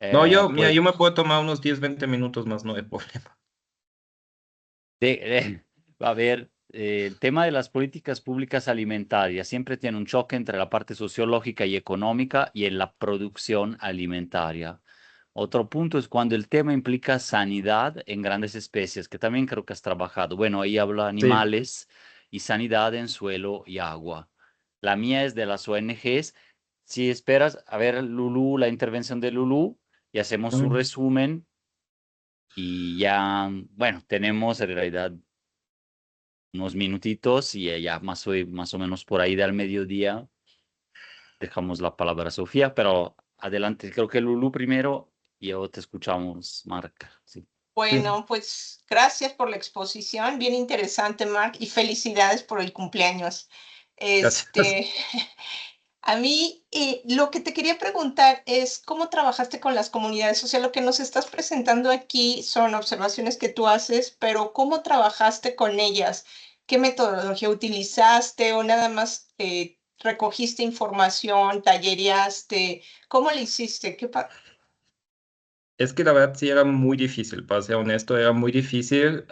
No, mira, pues yo me puedo tomar unos 10 20 minutos más, no hay problema. a ver, el tema de las políticas públicas alimentarias siempre tiene un choque entre la parte sociológica y económica y en la producción alimentaria. Otro punto es cuando el tema implica sanidad en grandes especies, que también creo que has trabajado. Bueno, ahí hablo de Sí. animales y sanidad en suelo y agua. La mía es de las ONGs. Si esperas, a ver, Lulú, la intervención de Lulú, y hacemos su Mm. resumen y ya, bueno, tenemos en realidad unos minutitos y ya más o menos por ahí del mediodía dejamos la palabra a Sofía, pero adelante, creo que Lulú primero y luego te escuchamos, Marc. Sí. Sí, Bueno, pues gracias por la exposición, bien interesante, Mark, y felicidades por el cumpleaños. gracias. Este, a mí lo que te quería preguntar es cómo trabajaste con las comunidades. O sea, lo que nos estás presentando aquí son observaciones que tú haces, pero ¿cómo trabajaste con ellas? ¿Qué metodología utilizaste o nada más recogiste información, tallereaste? ¿Cómo le hiciste? Es que la verdad sí era muy difícil, para ser honesto, era muy difícil.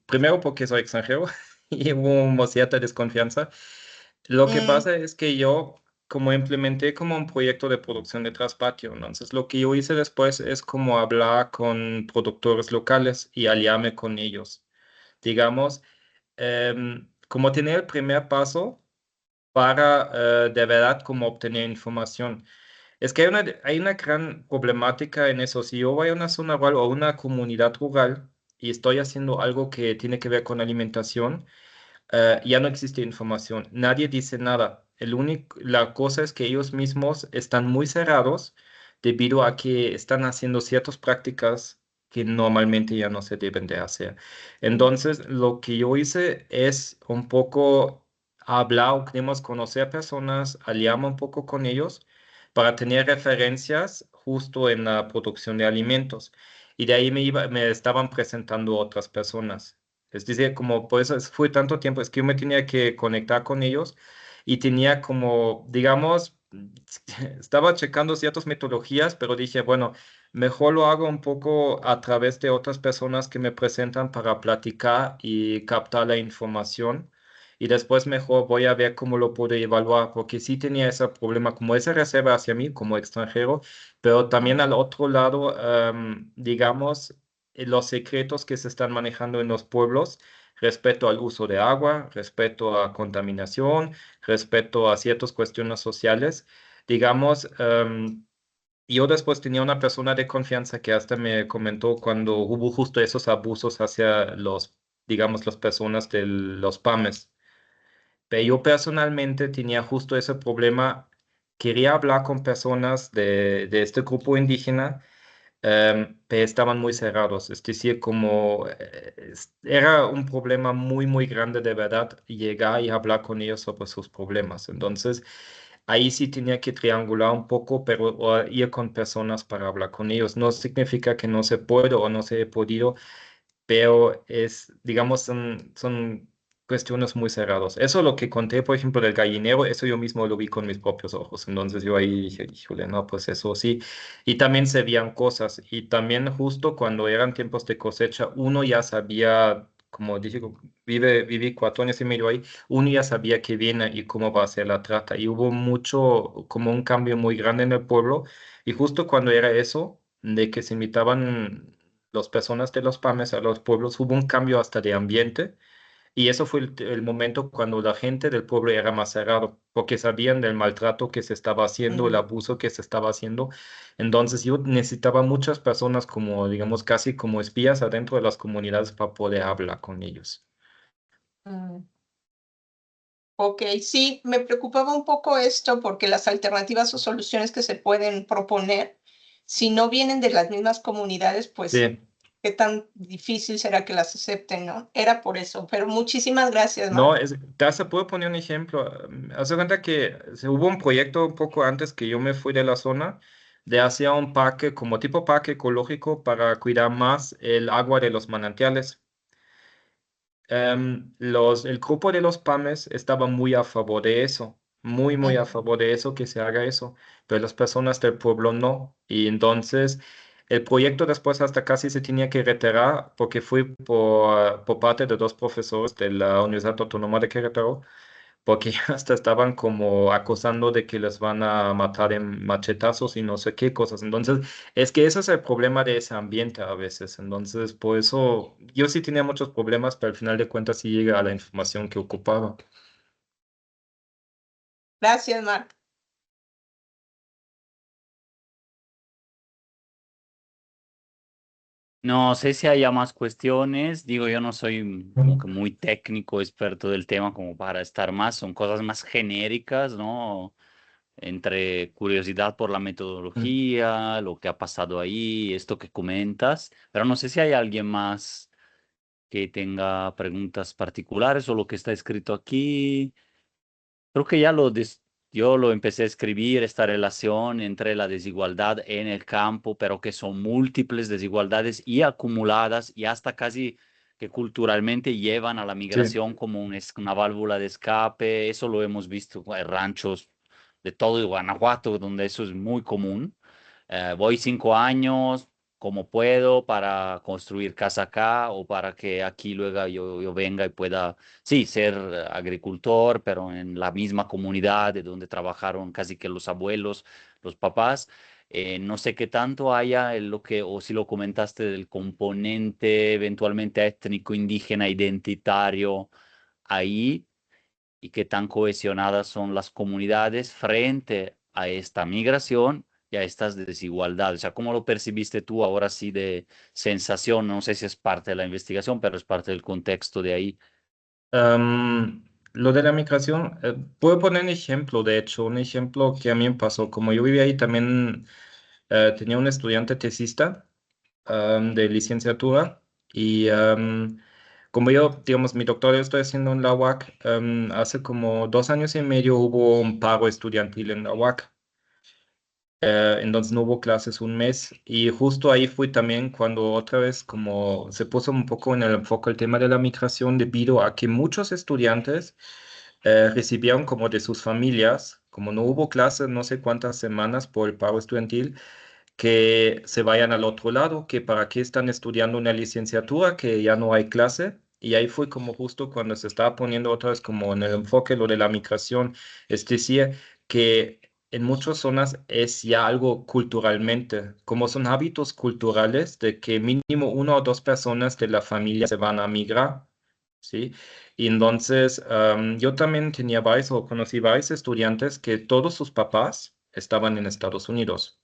Primero porque soy extranjero y hubo una cierta desconfianza. Lo que Mm, pasa es que yo como implementé como un proyecto de producción de traspatio, entonces lo que yo hice después es como hablar con productores locales y aliarme con ellos. Digamos, como tener el primer paso para de verdad como obtener información. Es que hay una gran problemática en eso. Si yo voy a una zona rural o a una comunidad rural y estoy haciendo algo que tiene que ver con alimentación, ya no existe información. Nadie dice nada. La cosa es que ellos mismos están muy cerrados debido a que están haciendo ciertas prácticas que normalmente ya no se deben de hacer. Entonces, lo que yo hice es un poco hablar, queremos conocer personas, aliarme un poco con ellos para tener referencias justo en la producción de alimentos. y de ahí me estaban presentando otras personas. Es decir, como por eso fue tanto tiempo, es que yo me tenía que conectar con ellos y tenía como, digamos, estaba checando ciertas metodologías, pero dije, bueno, mejor lo hago un poco a través de otras personas que me presentan para platicar y captar la información. Y después mejor voy a ver cómo lo puedo evaluar, porque sí tenía ese problema, como esa reserva hacia mí como extranjero, pero también al otro lado, digamos, los secretos que se están manejando en los pueblos respecto al uso de agua, respecto a contaminación, respecto a ciertas cuestiones sociales. Digamos, yo después tenía una persona de confianza que hasta me comentó cuando hubo justo esos abusos hacia los, digamos, las personas de los PAMES. Pero yo personalmente tenía justo ese problema. Quería hablar con personas de este grupo indígena, pero estaban muy cerrados. Es decir, como era un problema muy, muy grande de verdad llegar y hablar con ellos sobre sus problemas. Entonces, ahí sí tenía que triangular un poco, pero o ir con personas para hablar con ellos. No significa que no se puede o no se he podido, pero es, digamos, son cuestiones muy cerradas. Eso lo que conté, por ejemplo, del gallinero, eso yo mismo lo vi con mis propios ojos. Entonces yo ahí dije, híjole, no, pues eso sí. Y también se veían cosas. Y también justo cuando eran tiempos de cosecha, uno ya sabía, como dije, viví 4 años y medio ahí, uno ya sabía qué viene y cómo va a ser la trata. Y hubo mucho, como un cambio muy grande en el pueblo. Y justo cuando era eso, de que se invitaban las personas de los PAMES a los pueblos, hubo un cambio hasta de ambiente y eso fue el momento cuando la gente del pueblo era más cerrado, porque sabían del maltrato que se estaba haciendo, el Mm, abuso que se estaba haciendo. Entonces yo necesitaba muchas personas como, digamos, casi como espías adentro de las comunidades para poder hablar con ellos. mm. Ok, sí, me preocupaba un poco esto porque las alternativas o soluciones que se pueden proponer, si no vienen de las mismas comunidades, pues Sí. qué tan difícil será que las acepten, ¿no? Era por eso, pero muchísimas gracias, No, Mark. te puedo poner un ejemplo. Haz de cuenta que hubo un proyecto un poco antes que yo me fui de la zona de hacer un parque, como tipo parque ecológico para cuidar más el agua de los manantiales. El grupo de los PAMES estaba muy a favor de eso, muy, muy a Mm, favor de eso, que se haga eso, pero las personas del pueblo no. Y entonces el proyecto después hasta casi se tenía que retirar porque fue por parte de dos profesores de la Universidad Autónoma de Querétaro porque hasta estaban como acusando de que les van a matar en machetazos y no sé qué cosas. Entonces, es que ese es el problema de ese ambiente a veces. Entonces, por eso yo sí tenía muchos problemas, pero al final de cuentas sí llega a la información que ocupaba. Gracias, Mark. No sé si haya más cuestiones. Digo, yo no soy como que muy técnico, experto del tema como para estar más. Son cosas más genéricas, ¿no? Entre curiosidad por la Mm. metodología, lo que ha pasado ahí, esto que comentas. Pero no sé si hay alguien más que tenga preguntas particulares o lo que está escrito aquí. Creo que yo lo empecé a escribir, esta relación entre la desigualdad en el campo, pero que son múltiples desigualdades y acumuladas y hasta casi que culturalmente llevan a la Sí. migración como una válvula de escape. Eso lo hemos visto en ranchos de todo Guanajuato, donde eso es muy común. Voy 5 años como puedo para construir casa acá o para que aquí luego yo venga y pueda, sí, ser agricultor, pero en la misma comunidad de donde trabajaron casi que los abuelos, los papás. No sé qué tanto haya en lo que, o si lo comentaste del componente eventualmente étnico, indígena, identitario ahí y qué tan cohesionadas son las comunidades frente a esta migración y a estas desigualdades. O sea, ¿cómo lo percibiste tú ahora sí de sensación? No sé si es parte de la investigación, pero es parte del contexto de ahí. Lo de la migración, puedo poner un ejemplo, de hecho, un ejemplo que a mí me pasó. Como yo vivía ahí, también tenía un estudiante tesista de licenciatura y como yo, digamos, mi doctorado estoy haciendo en la UAC, hace como 2 años y medio hubo un paro estudiantil en la UAC. Entonces no hubo clases un mes y justo ahí fui también cuando otra vez como se puso un poco en el enfoque el tema de la migración debido a que muchos estudiantes recibieron como de sus familias, como no hubo clases no sé cuántas semanas por el paro estudiantil, que se vayan al otro lado, que para qué están estudiando una licenciatura, que ya no hay clase. Y ahí fue como justo cuando se estaba poniendo otra vez como en el enfoque lo de la migración, es decir, que en muchas zonas es ya algo culturalmente, como son hábitos culturales de que mínimo una o dos personas de la familia se van a migrar, ¿sí? Y entonces yo también tenía varios o conocí varios estudiantes que todos sus papás estaban en Estados Unidos.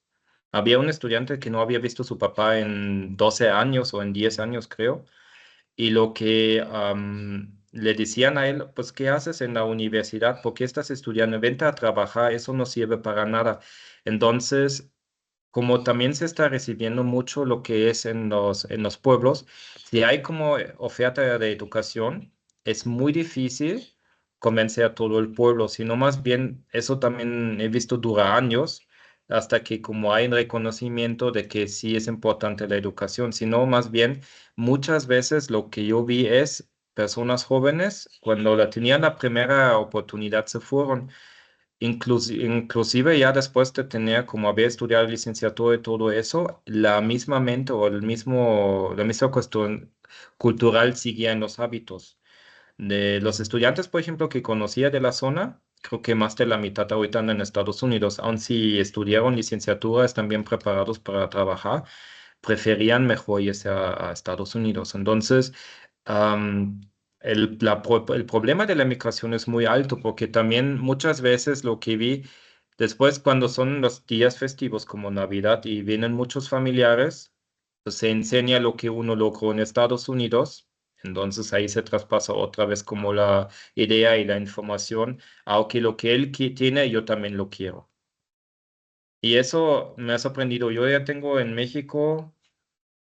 Había un estudiante que no había visto a su papá en 12 años o en 10 años, creo, y lo que le decían a él, pues, ¿qué haces en la universidad? ¿Por qué estás estudiando? Vente a trabajar, eso no sirve para nada. Entonces, como también se está recibiendo mucho lo que es en los pueblos, si hay como oferta de educación, es muy difícil convencer a todo el pueblo, sino más bien eso también he visto dura años hasta que como hay un reconocimiento de que sí es importante la educación, sino más bien muchas veces lo que yo vi es personas jóvenes cuando la tenían la primera oportunidad se fueron. Inclusive ya después de tener, como había estudiado licenciatura y todo eso, la misma mente o la misma cuestión cultural seguía en los hábitos. De los estudiantes, por ejemplo, que conocía de la zona, creo que más de la mitad ahorita andan en Estados Unidos, aun si estudiaron licenciatura, están bien preparados para trabajar, preferían mejor irse a Estados Unidos. Entonces, am, el problema de la migración es muy alto porque también muchas veces lo que vi después cuando son los días festivos como Navidad y vienen muchos familiares, pues se enseña lo que uno logró en Estados Unidos. Entonces ahí se traspasa otra vez como la idea y la información, aunque lo que él tiene, yo también lo quiero. Y eso me ha sorprendido. Yo ya tengo en México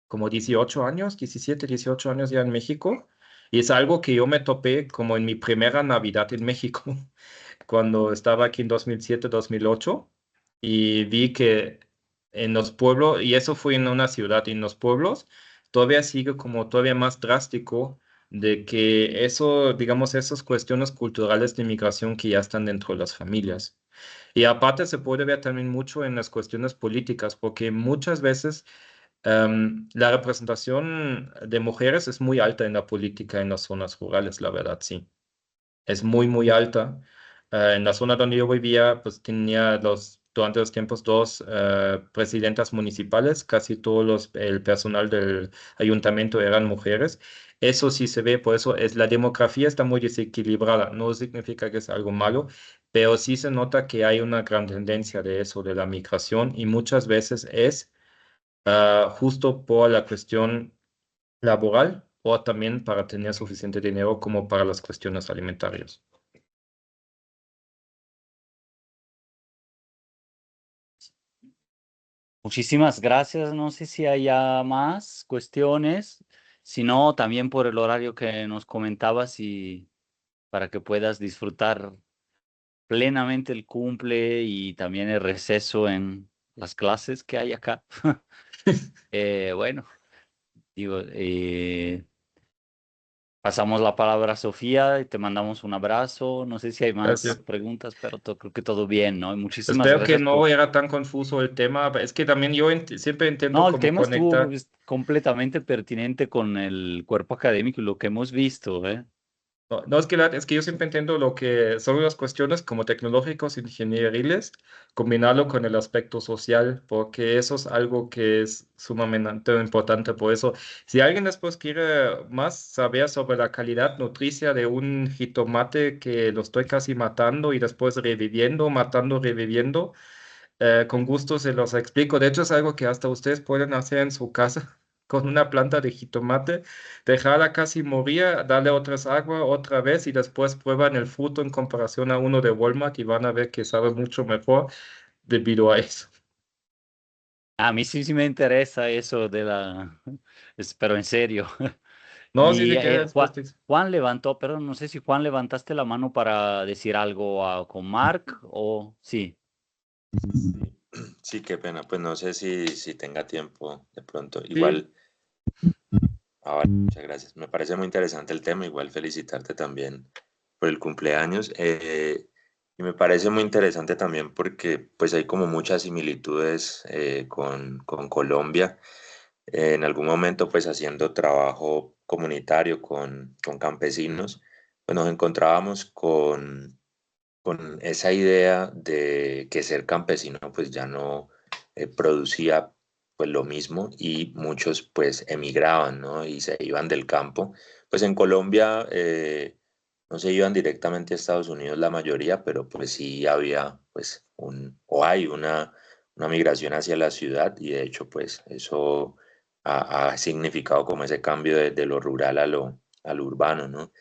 como 18 años, 17, 18 años ya en México. Y es algo que yo me topé como en mi primera Navidad en México, cuando estaba aquí en 2007, 2008. Y vi que en los pueblos, y eso fue en una ciudad, y en los pueblos todavía sigue como todavía más drástico de que eso, digamos, esas cuestiones culturales de migración que ya están dentro de las familias. Y aparte se puede ver también mucho en las cuestiones políticas, porque muchas veces la representación de mujeres es muy alta en la política en las zonas rurales, la verdad, sí. Es muy, muy alta. En la zona donde yo vivía, pues tenía durante los tiempos dos presidentas municipales, casi el personal del ayuntamiento eran mujeres. Eso sí se ve, por eso la demografía está muy desequilibrada. No significa que es algo malo, pero sí se nota que hay una gran tendencia de eso, de la migración, y muchas veces es justo por la cuestión laboral o también para tener suficiente dinero como para las cuestiones alimentarias. Muchísimas gracias. No sé si haya más cuestiones, si no, también por el horario que nos comentabas y para que puedas disfrutar plenamente el cumple y también el receso en las clases que hay acá. Bueno, digo, pasamos la palabra a Sofía y te mandamos un abrazo. No sé si hay más Gracias. preguntas, pero creo que todo bien, ¿no? Y muchísimas Espero que gracias no por... era tan confuso el tema. Es que también yo siempre intento No, el como tema estuvo conectar. completamente pertinente con el cuerpo académico y lo que hemos visto, ¿eh? No, no, es que yo siempre entiendo lo que son las cuestiones como tecnológicos, ingenieriles, combinarlo con el aspecto social, porque eso es algo que es sumamente importante. Por eso, si alguien después quiere más saber sobre la calidad nutricia de un jitomate que lo estoy casi matando y después reviviendo, matando, reviviendo, con gusto se los explico. De hecho, es algo que hasta ustedes pueden hacer en su casa con una planta de jitomate, dejarla casi morir, darle otras agua otra vez y después prueban el fruto en comparación a uno de Walmart y van a ver que sabe mucho mejor debido a eso. A mí sí me interesa eso de la... pero en serio. No, sí, Y sí, que después Juan levantó, perdón, no sé si Juan levantaste la mano para decir algo con Mark o sí. Sí, qué pena. Pues no sé si tenga tiempo de pronto. Sí. Igual, vale, muchas gracias. Me parece muy interesante el tema. Igual felicitarte también por el cumpleaños. Y me parece muy interesante también porque pues hay como muchas similitudes con Colombia. En algún momento pues haciendo trabajo comunitario con campesinos, pues nos encontrábamos con esa idea de que ser campesino pues ya no producía pues lo mismo y muchos pues emigraban, ¿no? Y se iban del campo. Pues en Colombia no se iban directamente a Estados Unidos la mayoría, pero pues sí había pues o hay una migración hacia la ciudad y de hecho pues eso ha significado como ese cambio de lo rural a lo urbano, ¿no?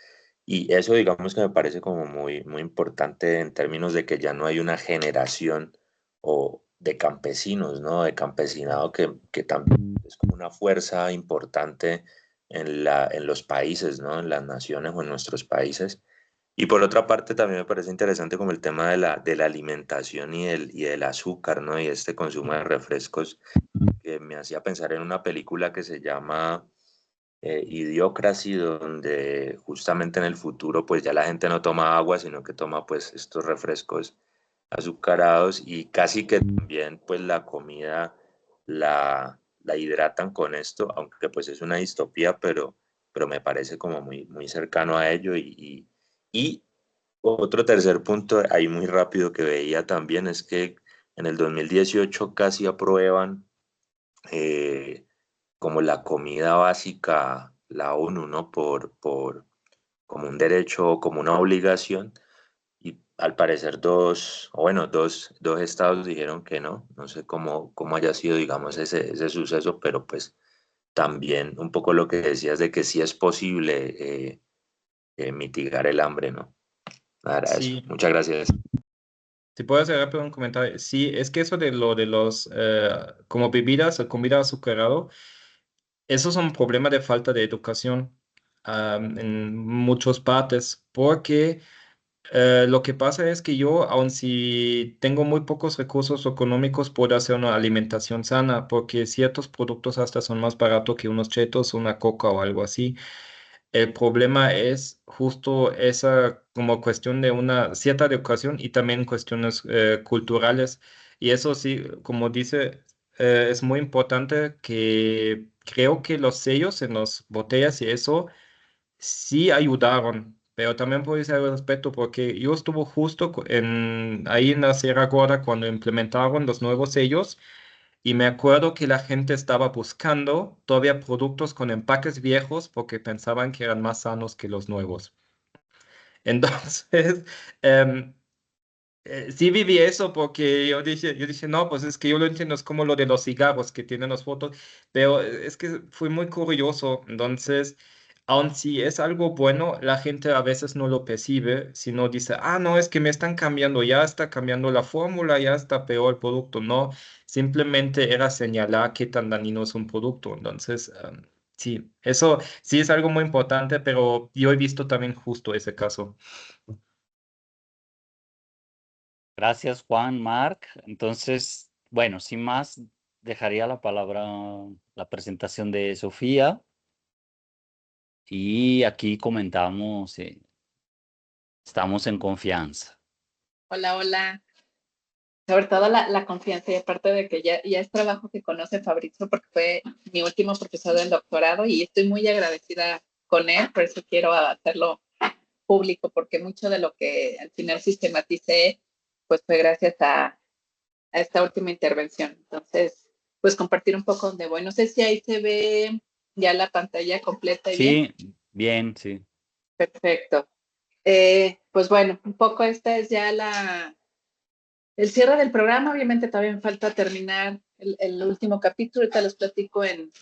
Y eso digamos que me parece como muy importante en términos de que ya no hay una generación o de campesinos, ¿no? De campesinado que también es como una fuerza importante en los países, ¿no? En las naciones o en nuestros países. Y por otra parte también me parece interesante como el tema de la alimentación y del azúcar, ¿no? Y este consumo de refrescos que me hacía pensar en una película que se llama Idiocracy, donde justamente en el futuro pues ya la gente no toma agua, sino que toma pues estos refrescos azucarados y casi que también pues la comida la hidratan con esto, aunque pues es una distopía, pero me parece como muy cercano a ello y otro tercer punto ahí muy rápido que veía también es que en el 2018 casi aprueban eh, como la comida básica, la ONU, ¿no? Como un derecho, como una obligación, y al parecer dos estados dijeron que no, no sé cómo haya sido, digamos, ese suceso, pero pues también un poco lo que decías de que sí es posible mitigar el hambre, ¿no? Nada, eso. Sí, Muchas gracias. si puedo hacer rápido un comentario. Sí, es que eso de lo de los, como bebidas o comida azucarado, eso es un problema de falta de educación en muchas partes, porque lo que pasa es que yo, aun si tengo muy pocos recursos económicos, puedo hacer una alimentación sana, porque ciertos productos hasta son más baratos que unos chetos, una coca o algo así. El problema es justo esa como cuestión de una cierta educación y también cuestiones culturales. Y eso sí, como dice, es muy importante que creo que los sellos en las botellas y eso sí ayudaron, pero también puede ser al respecto porque yo estuve justo ahí en la Sierra Gorda cuando implementaron los nuevos sellos y me acuerdo que la gente estaba buscando todavía productos con empaques viejos porque pensaban que eran más sanos que los nuevos. Entonces, em, sí viví eso porque yo dije, no, pues es que yo lo entiendo, es como lo de los cigarros que tienen las fotos, pero es que fui muy curioso. Entonces, aun si es algo bueno, la gente a veces no lo percibe, sino dice, ah, no, es que me están cambiando, ya está cambiando la fórmula, ya está peor el producto. No, simplemente era señalar qué tan dañino es un producto. Entonces, sí, eso sí es algo muy importante, pero yo he visto también justo ese caso. Gracias, Juan, Marc. Entonces, bueno, sin más, dejaría la palabra, la presentación de Sofía y aquí comentamos, estamos en confianza. Hola, hola. Sobre todo la confianza y aparte de que ya es trabajo que conoce Fabrizio porque fue mi último profesor del doctorado y estoy muy agradecida con él, por eso quiero hacerlo público porque mucho de lo que al final sistematicé pues fue gracias a esta última intervención. Entonces, pues compartir un poco donde voy. No sé si ahí se ve ya la pantalla completa y bien. Sí, bien, sí. Perfecto. Pues bueno, un poco esta es ya el cierre del programa. Obviamente todavía me falta terminar el último capítulo. Ahorita les platico en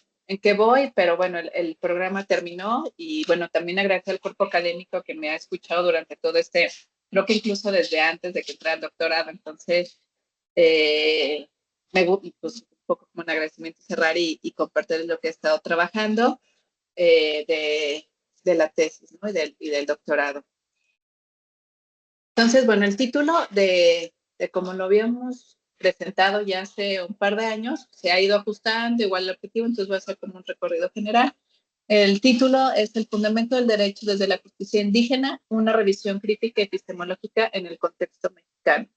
qué voy, pero bueno, el programa terminó y bueno, también agradecer al cuerpo académico que me ha escuchado durante todo creo que incluso desde antes de que entrara al doctorado. Entonces, pues un poco como un agradecimiento cerrar y compartir lo que he estado trabajando de la tesis, ¿no? Y del doctorado. Entonces, bueno, el título de como lo habíamos presentado ya hace un par de años, se ha ido ajustando igual el objetivo, entonces voy a hacer como un recorrido general. El título es El fundamento del derecho desde la justicia indígena, una revisión crítica y epistemológica en el contexto mexicano.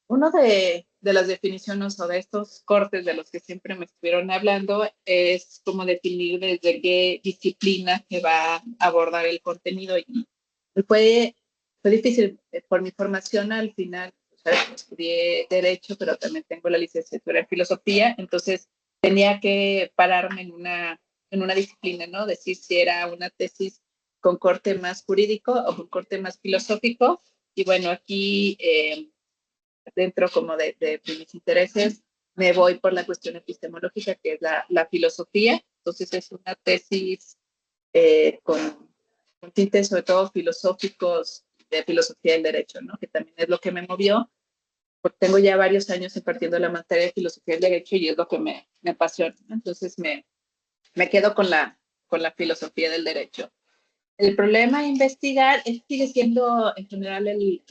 Una de las definiciones o de estos cortes de los que siempre me estuvieron hablando es cómo definir desde qué disciplina se va a abordar el contenido. Y fue difícil por mi formación al final. O sea, estudié Derecho, pero también tengo la licenciatura en Filosofía, entonces tenía que pararme en una disciplina, ¿no? Decir si era una tesis con corte más jurídico o con corte más filosófico. Y bueno, aquí dentro como de mis intereses, me voy por la cuestión epistemológica, que es la filosofía. Entonces es una tesis con tintes sobre todo filosóficos de filosofía del derecho, ¿no? Que también es lo que me movió, porque tengo ya varios años impartiendo la materia de filosofía del derecho y es lo que me apasiona, ¿no? Entonces me quedo con la filosofía del derecho. El problema de investigar sigue siendo en general el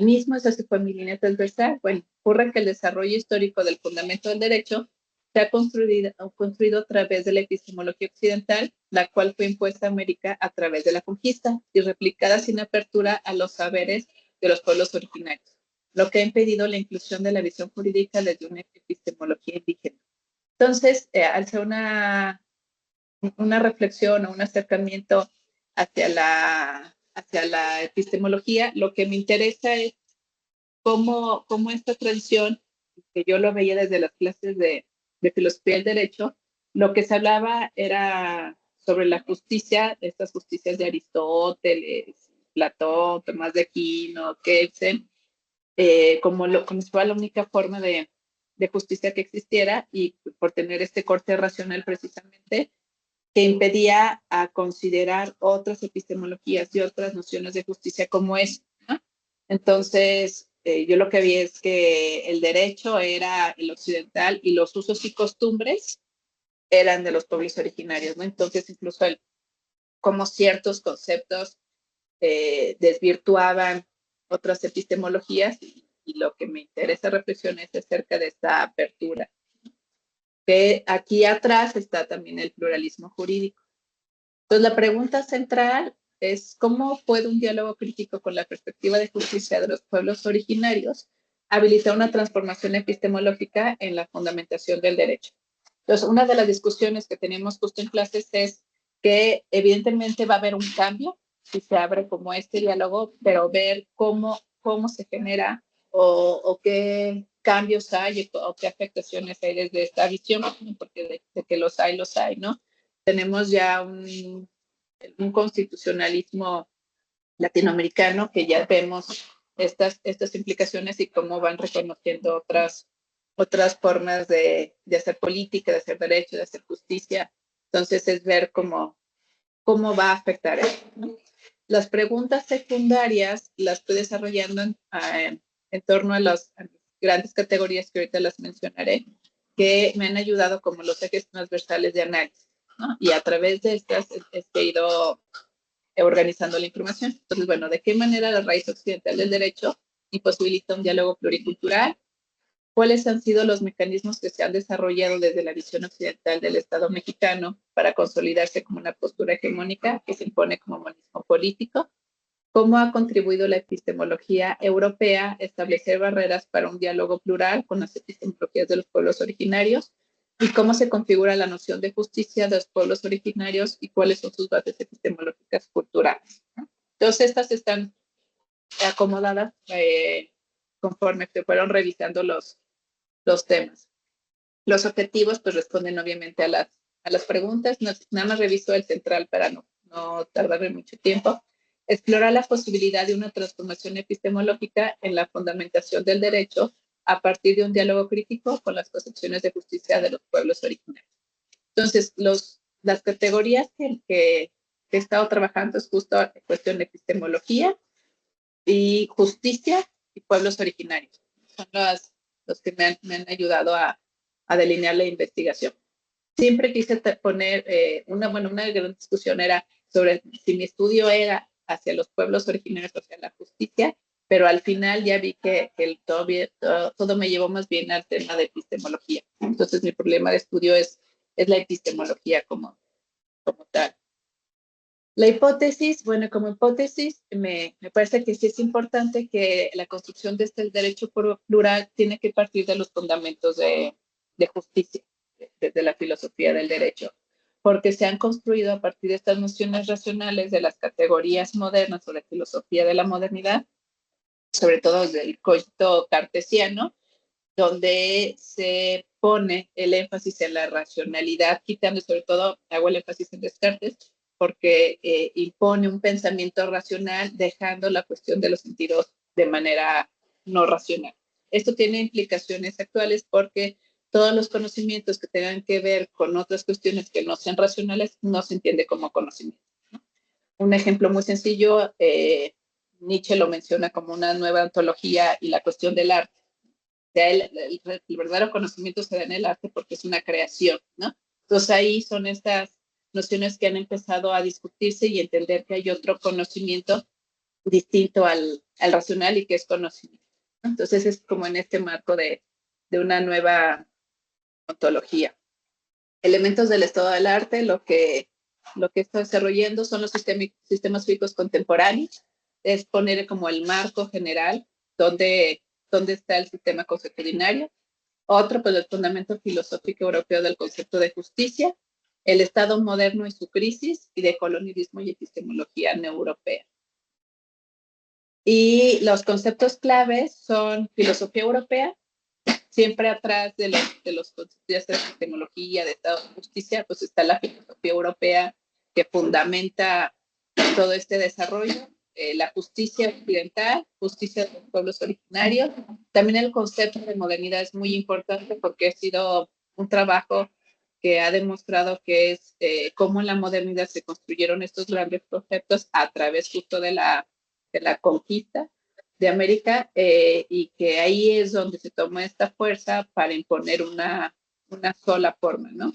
mismo, esa fue mi línea transversal. Bueno, ocurre que el desarrollo histórico del fundamento del derecho se ha construido a través de la epistemología occidental, la cual fue impuesta a América a través de la conquista y replicada sin apertura a los saberes de los pueblos originarios, lo que ha impedido la inclusión de la visión jurídica desde una epistemología indígena. Entonces, al ser una reflexión o un acercamiento hacia la epistemología, lo que me interesa es cómo esta tradición, que yo lo veía desde las clases de filosofía del derecho, lo que se hablaba era sobre la justicia, estas justicias de Aristóteles, Platón, Tomás de Aquino, Kelsen, como si fuera la única forma de justicia que existiera, y por tener este corte racional precisamente, que impedía a considerar otras epistemologías y otras nociones de justicia como es, ¿no? Entonces, yo lo que vi es que el derecho era el occidental y los usos y costumbres eran de los pueblos originarios, ¿no? Entonces, incluso como ciertos conceptos desvirtuaban otras epistemologías, y lo que me interesa reflexionar es acerca de esta apertura. Que aquí atrás está también el pluralismo jurídico. Entonces, la pregunta central es cómo puede un diálogo crítico con la perspectiva de justicia de los pueblos originarios habilitar una transformación epistemológica en la fundamentación del derecho. Entonces, una de las discusiones que teníamos justo en clases es que evidentemente va a haber un cambio si se abre como este diálogo, pero ver cómo se genera o qué cambios hay o qué afectaciones hay desde esta visión, porque de que los hay, ¿no? Tenemos ya un constitucionalismo latinoamericano que ya vemos estas implicaciones y cómo van reconociendo otras formas de hacer política, de hacer derecho, de hacer justicia. Entonces es ver cómo va a afectar esto, ¿no? Las preguntas secundarias las estoy desarrollando en torno a las grandes categorías que ahorita las mencionaré, que me han ayudado como los ejes transversales de análisis, ¿no? Y a través de estas he ido organizando la información. Entonces, bueno, ¿de qué manera la raíz occidental del derecho imposibilita un diálogo pluricultural? ¿Cuáles han sido los mecanismos que se han desarrollado desde la visión occidental del Estado mexicano para consolidarse como una postura hegemónica que se impone como monismo político? ¿Cómo ha contribuido la epistemología europea a establecer barreras para un diálogo plural con las epistemologías de los pueblos originarios? ¿Y cómo se configura la noción de justicia de los pueblos originarios y cuáles son sus bases epistemológicas culturales? Entonces, estas están acomodadas conforme se fueron revisando los temas. Los objetivos pues responden obviamente a las preguntas. Nada más reviso el central para no tardarme mucho tiempo. Explorar la posibilidad de una transformación epistemológica en la fundamentación del derecho a partir de un diálogo crítico con las concepciones de justicia de los pueblos originarios. Entonces, las categorías que he estado trabajando es justo la cuestión de epistemología y justicia y pueblos originarios. Son los que me han ayudado a delinear la investigación. Siempre quise poner una gran discusión era sobre si mi estudio era hacia los pueblos originarios, hacia la justicia, pero al final ya vi que todo me llevó más bien al tema de epistemología. Entonces mi problema de estudio es la epistemología como tal. La hipótesis, bueno, como hipótesis, me parece que sí es importante que la construcción de este derecho plural tiene que partir de los fundamentos de justicia, desde la filosofía del derecho, porque se han construido a partir de estas nociones racionales de las categorías modernas o de filosofía de la modernidad, sobre todo del cogito cartesiano, donde se pone el énfasis en la racionalidad, quitando sobre todo, hago el énfasis en Descartes, porque impone un pensamiento racional, dejando la cuestión de los sentidos de manera no racional. Esto tiene implicaciones actuales porque todos los conocimientos que tengan que ver con otras cuestiones que no sean racionales no se entiende como conocimiento, ¿no? Un ejemplo muy sencillo, Nietzsche lo menciona como una nueva ontología y la cuestión del arte. O sea, el verdadero conocimiento se da en el arte porque es una creación, ¿no? Entonces ahí son estas nociones que han empezado a discutirse y entender que hay otro conocimiento distinto al racional y que es conocimiento, ¿no? Entonces es como en este marco de una nueva ontología. Elementos del estado del arte, lo que está desarrollando son los sistemas físicos contemporáneos, es poner como el marco general donde está el sistema consuetudinario. Otro, pues el fundamento filosófico europeo del concepto de justicia, el Estado moderno y su crisis, y de colonialismo y epistemología neoeuropea. Y los conceptos claves son filosofía europea, siempre atrás de los conceptos de epistemología, de Estado de justicia, pues está la filosofía europea que fundamenta todo este desarrollo. La justicia occidental, justicia de los pueblos originarios. También el concepto de modernidad es muy importante porque ha sido un trabajo que ha demostrado que es cómo en la modernidad se construyeron estos grandes conceptos a través justo de la conquista de América, y que ahí es donde se toma esta fuerza para imponer una sola forma, ¿no?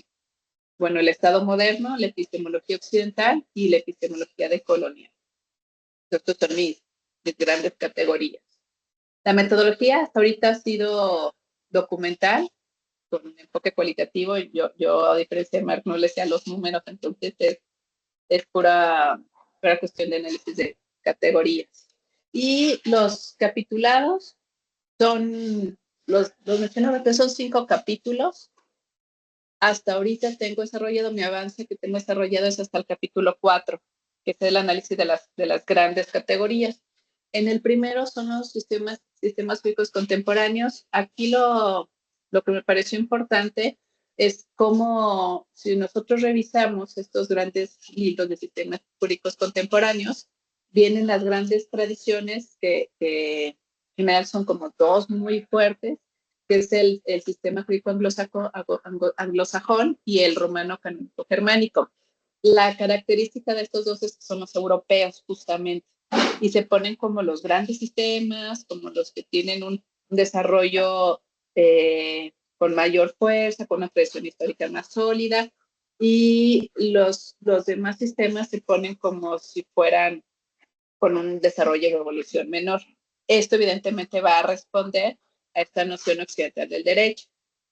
Bueno, el Estado moderno, la epistemología occidental y la epistemología decolonial. Estas son mis grandes categorías. La metodología hasta ahorita ha sido documental, con un enfoque cualitativo. Yo a diferencia de Marc, no le sé a los números, entonces es pura cuestión de análisis de categorías. Y los capitulados son, los mencionaba que son 5 capítulos. Hasta ahorita tengo desarrollado, mi avance que tengo desarrollado es hasta el capítulo 4, que es el análisis de las grandes categorías. En el primero son los sistemas físicos contemporáneos. Aquí lo que me pareció importante es cómo, si nosotros revisamos estos grandes libros de sistemas jurídicos contemporáneos, vienen las grandes tradiciones que en general son como 2 muy fuertes, que es el sistema jurídico anglosajón y el romano canónico germánico. La característica de estos dos es que son los europeos, justamente, y se ponen como los grandes sistemas, como los que tienen un desarrollo con mayor fuerza, con una tradición histórica más sólida, y los demás sistemas se ponen como si fueran con un desarrollo y evolución menor. Esto evidentemente va a responder a esta noción occidental del derecho.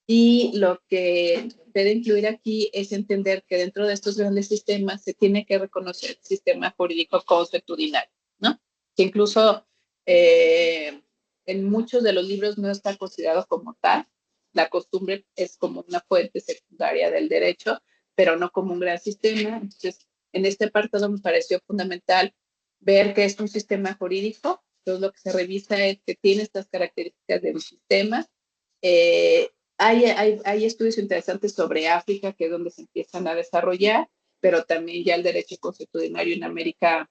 Y lo que debe incluir aquí es entender que dentro de estos grandes sistemas se tiene que reconocer el sistema jurídico consuetudinario, ¿no? Que incluso en muchos de los libros no está considerado como tal. La costumbre es como una fuente secundaria del derecho, pero no como un gran sistema. Entonces, en este apartado me pareció fundamental ver que es un sistema jurídico. Entonces, lo que se revisa es que tiene estas características de un sistema. Hay estudios interesantes sobre África, que es donde se empiezan a desarrollar, pero también ya el derecho consuetudinario en América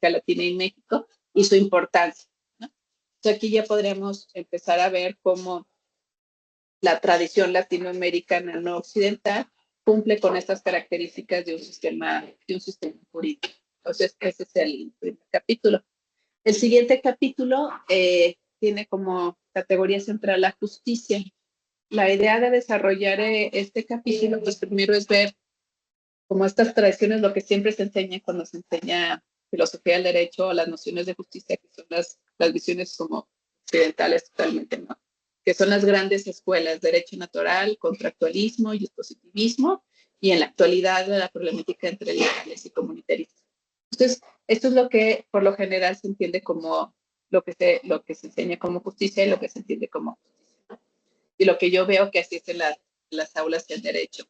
Latina y México, y su importancia, ¿no? Entonces, aquí ya podríamos empezar a ver cómo la tradición latinoamericana no occidental cumple con estas características de un sistema jurídico. Entonces, ese es el primer capítulo. El siguiente capítulo tiene como categoría central la justicia. La idea de desarrollar este capítulo, pues primero es ver como estas tradiciones, lo que siempre se enseña cuando se enseña filosofía del derecho, las nociones de justicia, que son las las visiones como occidentales totalmente, ¿no? Que son las grandes escuelas, derecho natural, contractualismo y positivismo, y en la actualidad la problemática entre liberales y comunitaristas. Entonces, esto es lo que por lo general se entiende como lo que se enseña como justicia y lo que se entiende como justicia. Y lo que yo veo que así es en las aulas del derecho.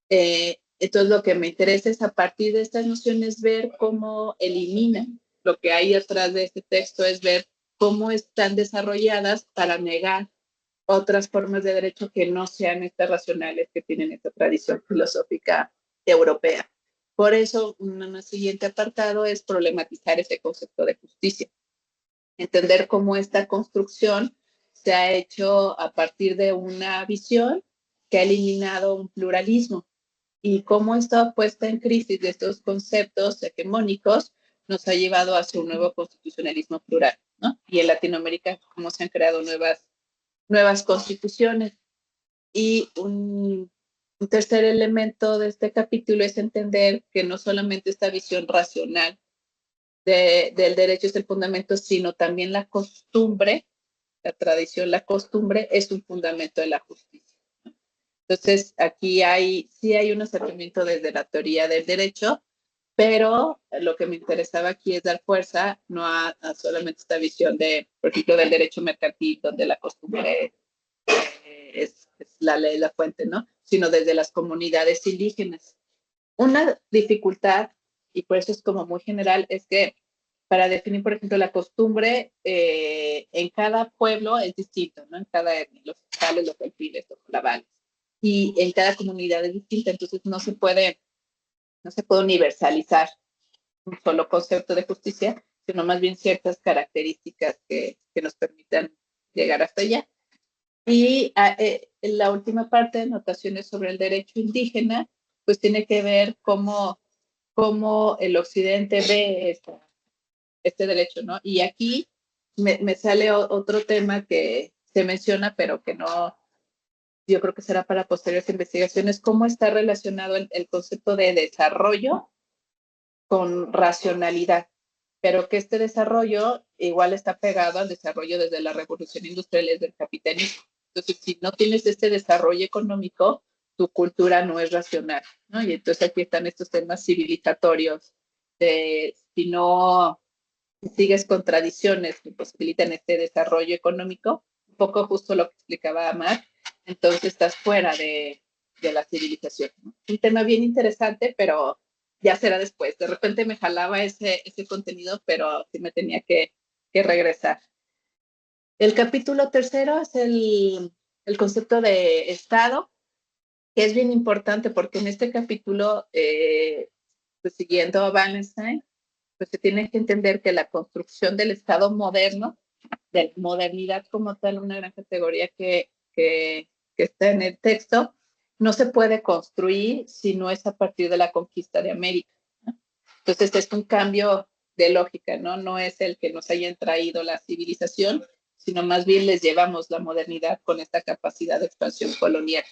Entonces, lo que me interesa es a partir de estas nociones ver cómo eliminan lo que hay atrás de este texto, es ver cómo están desarrolladas para negar otras formas de derecho que no sean estas racionales que tienen esta tradición filosófica europea. Por eso, un siguiente apartado es problematizar ese concepto de justicia. Entender cómo esta construcción se ha hecho a partir de una visión que ha eliminado un pluralismo y cómo esta puesta en crisis de estos conceptos hegemónicos nos ha llevado hacia un nuevo constitucionalismo plural, ¿no? Y en Latinoamérica, cómo se han creado nuevas constituciones. Y un tercer elemento de este capítulo es entender que no solamente esta visión racional del derecho es el fundamento, sino también la costumbre, la tradición, la costumbre es un fundamento de la justicia. Entonces, aquí sí hay un acercamiento desde la teoría del derecho, pero lo que me interesaba aquí es dar fuerza no a solamente esta visión por ejemplo, del derecho mercantil, donde la costumbre es la ley, la fuente, ¿no? Sino desde las comunidades indígenas. Una dificultad, y por eso es como muy general, es que para definir, por ejemplo, la costumbre, en cada pueblo es distinto, ¿no? En cada etnia, los fiscales, los alpiles, los labales. Y en cada comunidad es distinta, entonces no se puede universalizar un solo concepto de justicia, sino más bien ciertas características que nos permitan llegar hasta allá. Y la última parte de notaciones sobre el derecho indígena, pues tiene que ver cómo el occidente ve este derecho, ¿no? Y aquí me sale otro tema que se menciona, pero que no, yo creo que será para posteriores investigaciones, cómo está relacionado el concepto de desarrollo con racionalidad, pero que este desarrollo igual está pegado al desarrollo desde la revolución industrial y desde el capitalismo. Entonces, si no tienes este desarrollo económico, tu cultura no es racional, ¿no? Y entonces aquí están estos temas civilizatorios, de si no sigues con tradiciones que posibilitan este desarrollo económico, un poco justo lo que explicaba Amar, entonces estás fuera de la civilización, ¿no? Un tema bien interesante, pero ya será después. De repente me jalaba ese contenido, pero sí me tenía que regresar. El capítulo tercero es el concepto de Estado, que es bien importante porque en este capítulo, pues siguiendo a Wallenstein, pues se tiene que entender que la construcción del Estado moderno, de modernidad como tal, una gran categoría que está en el texto, no se puede construir si no es a partir de la conquista de América, ¿no? Entonces es un cambio de lógica, ¿no? No es el que nos hayan traído la civilización, sino más bien les llevamos la modernidad con esta capacidad de expansión colonial.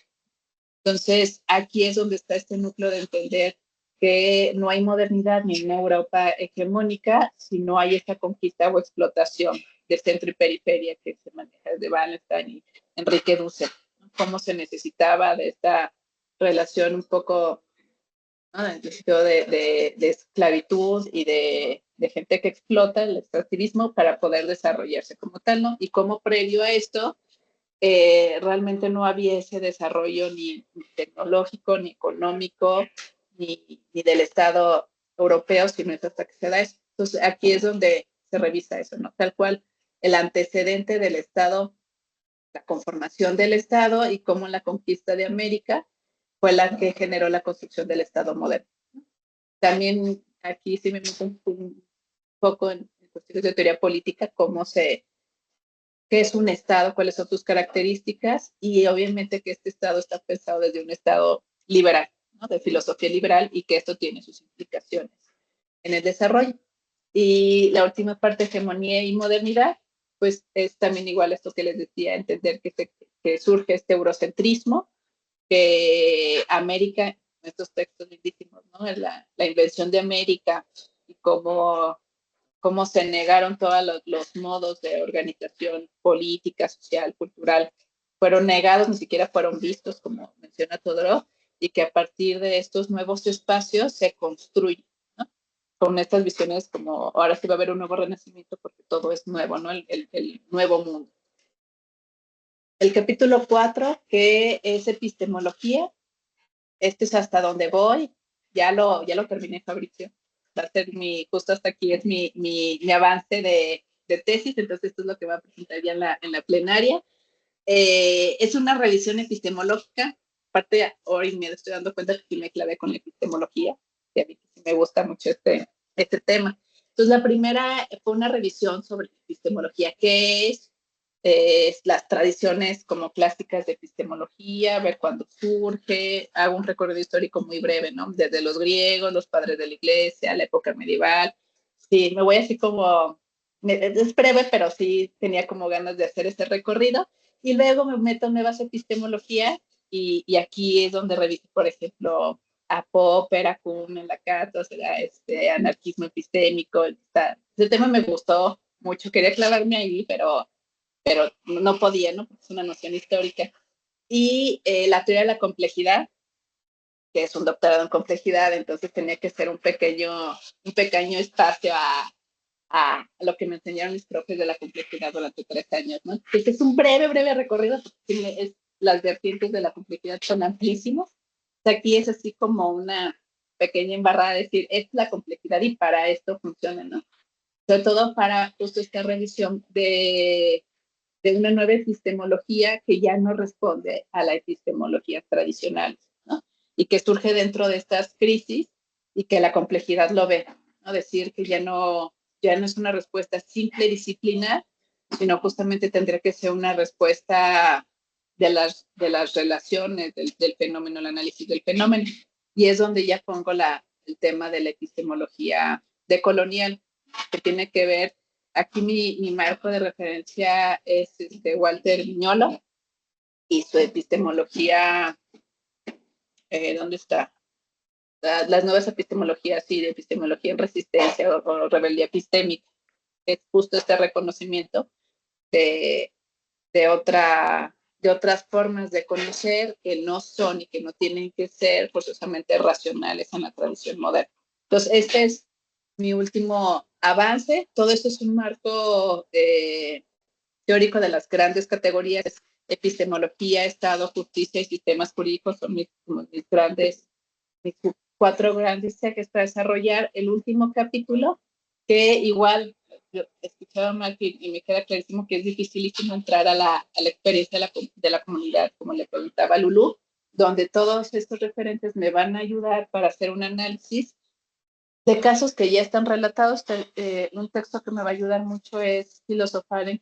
Entonces, aquí es donde está este núcleo de entender que no hay modernidad ni una Europa hegemónica si no hay esta conquista o explotación de centro y periferia que se maneja desde Wallenstein y Enrique Dussel, ¿no? Cómo se necesitaba de esta relación un poco, ¿no?, de esclavitud y de gente que explota el extractivismo para poder desarrollarse como tal, ¿no? Y como previo a esto, realmente no había ese desarrollo ni tecnológico, ni económico, ni del Estado europeo, sino es hasta que se da eso. Entonces, aquí es donde se revisa eso, ¿no? Tal cual el antecedente del Estado, la conformación del Estado y cómo la conquista de América fue la que generó la construcción del Estado moderno. También aquí sí me meto un poco en cuestiones de teoría política, qué es un Estado, cuáles son sus características, y obviamente que este Estado está pensado desde un Estado liberal, ¿no?, de filosofía liberal, y que esto tiene sus implicaciones en el desarrollo. Y la última parte, hegemonía y modernidad, pues es también igual esto que les decía, entender que surge este eurocentrismo, que América, estos textos lindísimos, ¿no?, la invención de América y cómo cómo se negaron todos los modos de organización política, social, cultural, fueron negados, ni siquiera fueron vistos, como menciona Todorov, y que a partir de estos nuevos espacios se construye, ¿no? Con estas visiones como ahora sí va a haber un nuevo renacimiento porque todo es nuevo, ¿no? El nuevo mundo. El capítulo 4, que es epistemología, este es hasta donde voy, ya lo terminé, Fabricio. Va a ser justo hasta aquí es mi avance de tesis, entonces esto es lo que va a presentar ya en la plenaria. Es una revisión epistemológica, aparte hoy me estoy dando cuenta que sí me clavé con la epistemología, y a mí sí me gusta mucho este tema. Entonces la primera fue una revisión sobre la epistemología, qué es las tradiciones como clásicas de epistemología, ver cuándo surge, hago un recorrido histórico muy breve, ¿no? Desde los griegos, los padres de la iglesia, la época medieval. Sí, me voy así como, es breve, pero sí tenía como ganas de hacer este recorrido. Y luego me meto en nuevas epistemologías y aquí es donde reviso, por ejemplo, a Popper, a Kuhn, Lacan, o sea, anarquismo epistémico. Ese tema me gustó mucho, quería clavarme ahí, pero no podía, ¿no? Porque es una noción histórica. Y la teoría de la complejidad, que es un doctorado en complejidad, entonces tenía que ser un pequeño espacio a lo que me enseñaron mis profes de la complejidad durante 3 años, ¿no? Este es un breve recorrido, porque las vertientes de la complejidad son amplísimas. O sea, aquí es así como una pequeña embarrada, decir, es la complejidad y para esto funciona, ¿no? Sobre todo para justo esta revisión de una nueva epistemología que ya no responde a la epistemología tradicional, ¿no? Y que surge dentro de estas crisis y que la complejidad lo ve, ¿no? Decir que ya no es una respuesta simple disciplinar, sino justamente tendría que ser una respuesta de las relaciones del fenómeno, el análisis del fenómeno. Y es donde ya pongo el tema de la epistemología decolonial, que tiene que ver. Aquí mi marco de referencia es Walter Mignolo y su epistemología, ¿dónde está? Las nuevas epistemologías, sí, de epistemología en resistencia o rebeldía epistémica. Es justo este reconocimiento de otras formas de conocer que no son y que no tienen que ser forzosamente racionales en la tradición moderna. Entonces, este es mi último avance. Todo esto es un marco teórico de las grandes categorías: epistemología, Estado, justicia y sistemas jurídicos. Son mis 4 grandes ejes para desarrollar. El último capítulo, que igual yo escuchaba mal y me queda clarísimo que es dificilísimo entrar a la experiencia de la comunidad, como le preguntaba a Lulú, donde todos estos referentes me van a ayudar para hacer un análisis de casos que ya están relatados. Un texto que me va a ayudar mucho es Filosofar en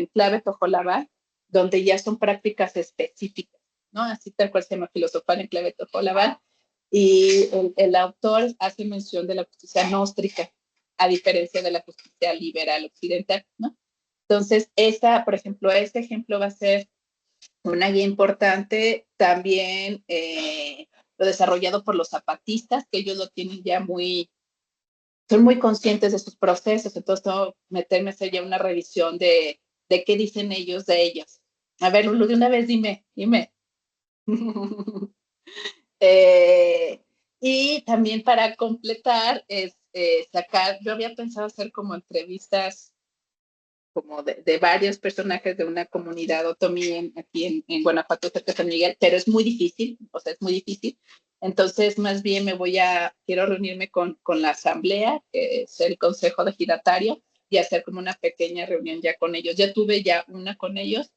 clave Tojolabal, donde ya son prácticas específicas, ¿no? Así tal cual se llama, Filosofar en clave Tojolabal. Y el autor hace mención de la justicia gnóstica, a diferencia de la justicia liberal occidental, ¿no? Entonces, por ejemplo, este ejemplo va a ser una guía importante. También lo desarrollado por los zapatistas, que ellos lo tienen ya son muy conscientes de sus procesos, entonces tengo que meterme a hacer ya una revisión de qué dicen ellos de ellos. A ver, Lulu, de una vez dime. Y también para completar, yo había pensado hacer como entrevistas como de varios personajes de una comunidad otomí aquí en Guanajuato, cerca de San Miguel, pero es muy difícil, es muy difícil. Entonces, más bien quiero reunirme con la asamblea, que es el consejo de giratario, y hacer como una pequeña reunión ya con ellos. Ya tuve una con ellos,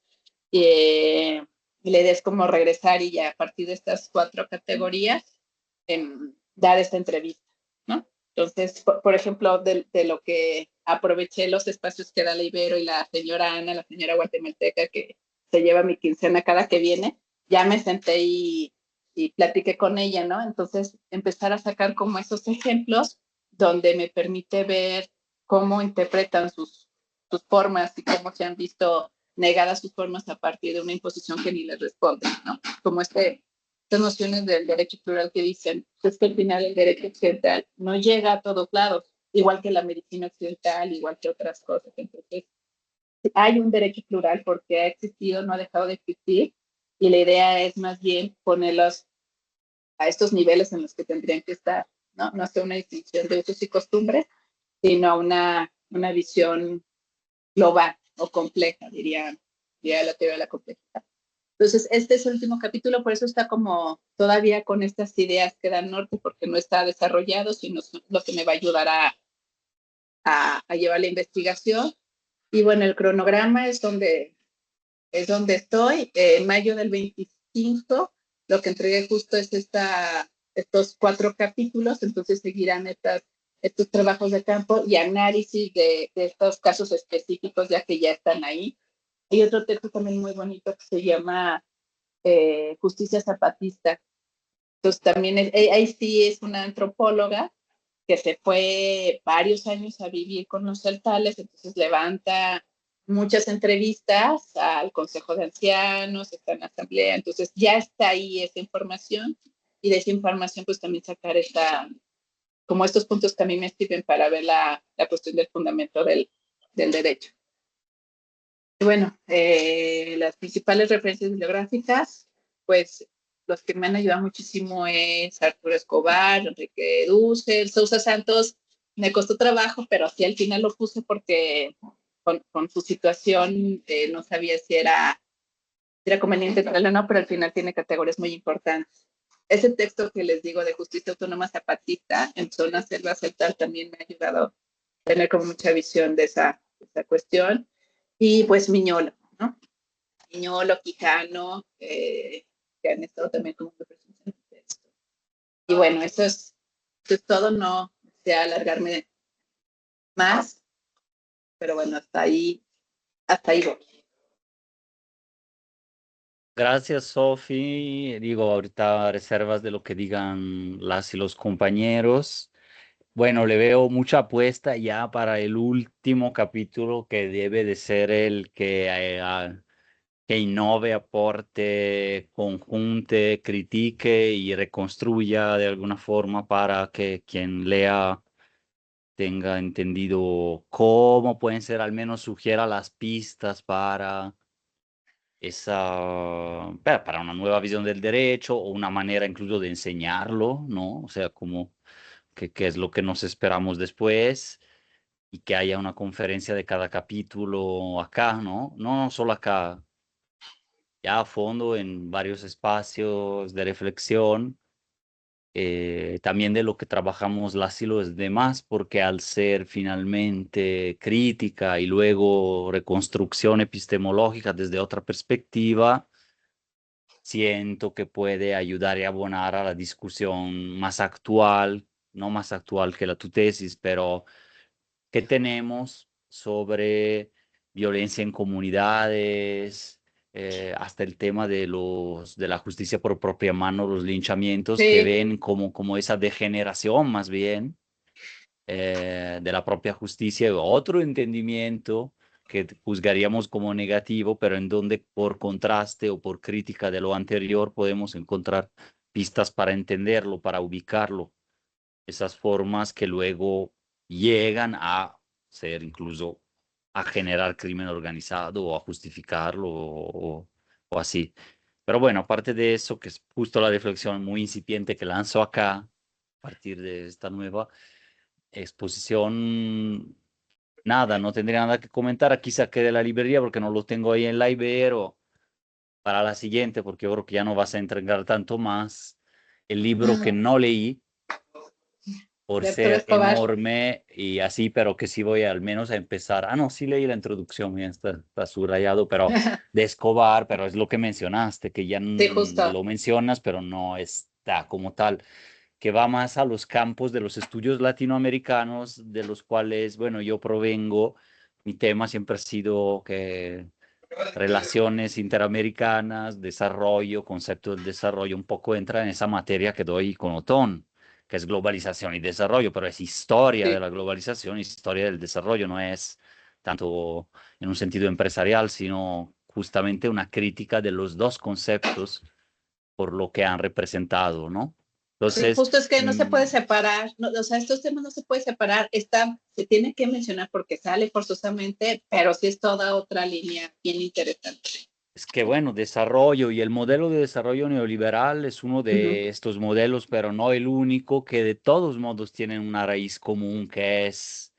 y la idea es como regresar y ya a partir de estas 4 categorías, dar esta entrevista, ¿no? Entonces, por ejemplo, de lo que aproveché los espacios que da la Ibero y la señora Ana, la señora guatemalteca, que se lleva mi quincena cada que viene, ya me senté y platiqué con ella, ¿no? Entonces, empezar a sacar como esos ejemplos donde me permite ver cómo interpretan sus formas y cómo se han visto negadas sus formas a partir de una imposición que ni les responde, ¿no? Como estas nociones del derecho plural que dicen, es que al final el derecho occidental no llega a todos lados, igual que la medicina occidental, igual que otras cosas. Entonces, hay un derecho plural porque ha existido, no ha dejado de existir, y la idea es más bien ponerlos a estos niveles en los que tendrían que estar, ¿no? No hacer una distinción de usos y costumbres, sino una visión global o compleja, diría la teoría de la complejidad. Entonces, este es el último capítulo, por eso está como todavía con estas ideas que dan norte, porque no está desarrollado, sino lo que me va a ayudar a llevar la investigación. Y bueno, el cronograma es donde estoy. En mayo del 25, lo que entregué justo es estos 4 capítulos, entonces seguirán estos trabajos de campo y análisis de estos casos específicos, ya que ya están ahí. Hay otro texto también muy bonito que se llama Justicia Zapatista. Entonces también ahí sí es una antropóloga que se fue varios años a vivir con los celtales, entonces levanta muchas entrevistas al Consejo de Ancianos, está en la Asamblea, entonces ya está ahí esa información, y de esa información pues también sacar como estos puntos que a mí me sirven para ver la cuestión del fundamento del derecho. Y bueno, las principales referencias bibliográficas, pues los que me han ayudado muchísimo es Arturo Escobar, Enrique Dussel, Sousa Santos. Me costó trabajo, pero sí al final lo puse porque con su situación no sabía si era conveniente traerlo o no, pero al final tiene categorías muy importantes. Ese texto que les digo de justicia autónoma zapatista en zona selva celtal también me ha ayudado a tener como mucha visión de esa cuestión. Y pues Miñolo, ¿no? Miñolo, Quijano, que han estado también como representantes de esto. Y bueno, eso es todo, no desea alargarme más, pero bueno, hasta ahí voy. Gracias, Sofi. Digo, ahorita reservas de lo que digan las y los compañeros. Bueno, le veo mucha apuesta ya para el último capítulo, que debe de ser el que innove, aporte, conjunte, critique y reconstruya de alguna forma para que quien lea tenga entendido cómo pueden ser, al menos sugiera las pistas para para una nueva visión del derecho, o una manera incluso de enseñarlo, ¿no? O sea, como qué es lo que nos esperamos después, y que haya una conferencia de cada capítulo acá, ¿no? No solo acá, ya a fondo en varios espacios de reflexión, también de lo que trabajamos las y los demás, porque al ser finalmente crítica y luego reconstrucción epistemológica desde otra perspectiva, siento que puede ayudar y abonar a la discusión más actual, no más actual que tu tesis, pero que tenemos sobre violencia en comunidades, hasta el tema de la justicia por propia mano, los linchamientos, que Sí, ven como esa degeneración más bien de la propia justicia, otro entendimiento que juzgaríamos como negativo, pero en donde por contraste o por crítica de lo anterior podemos encontrar pistas para entenderlo, para ubicarlo, esas formas que luego llegan a ser incluso a generar crimen organizado o a justificarlo o así. Pero bueno, aparte de eso, que es justo la reflexión muy incipiente que lanzo acá, a partir de esta nueva exposición, nada, no tendría nada que comentar. Aquí saqué de la librería porque no lo tengo ahí en la Ibero. Para la siguiente, porque yo creo que ya no vas a entregar tanto más. El libro que no leí por de Arturo ser Escobar. enorme y así, pero que sí voy al menos a empezar. Ah, no, sí leí la introducción, ya está subrayado, pero de Escobar, pero es lo que mencionaste, que ya Sí, justo. lo mencionas, pero no está como tal, que va más a los campos de los estudios latinoamericanos, de los cuales, bueno, yo provengo. Mi tema siempre ha sido que relaciones interamericanas, desarrollo, concepto del desarrollo, un poco entra en esa materia que doy con Otón, que es globalización y desarrollo, pero es historia de Sí. la globalización, historia del desarrollo, no es tanto en un sentido empresarial, sino justamente una crítica de los dos conceptos por lo que han representado, ¿no? Entonces, justo es que no se puede separar, no, o sea, estos temas no se puede separar, se tiene que mencionar porque sale forzosamente, pero sí es toda otra línea bien interesante. es que bueno, desarrollo y el modelo de desarrollo neoliberal es uno de estos modelos, pero no el único, que de todos modos tienen una raíz común que es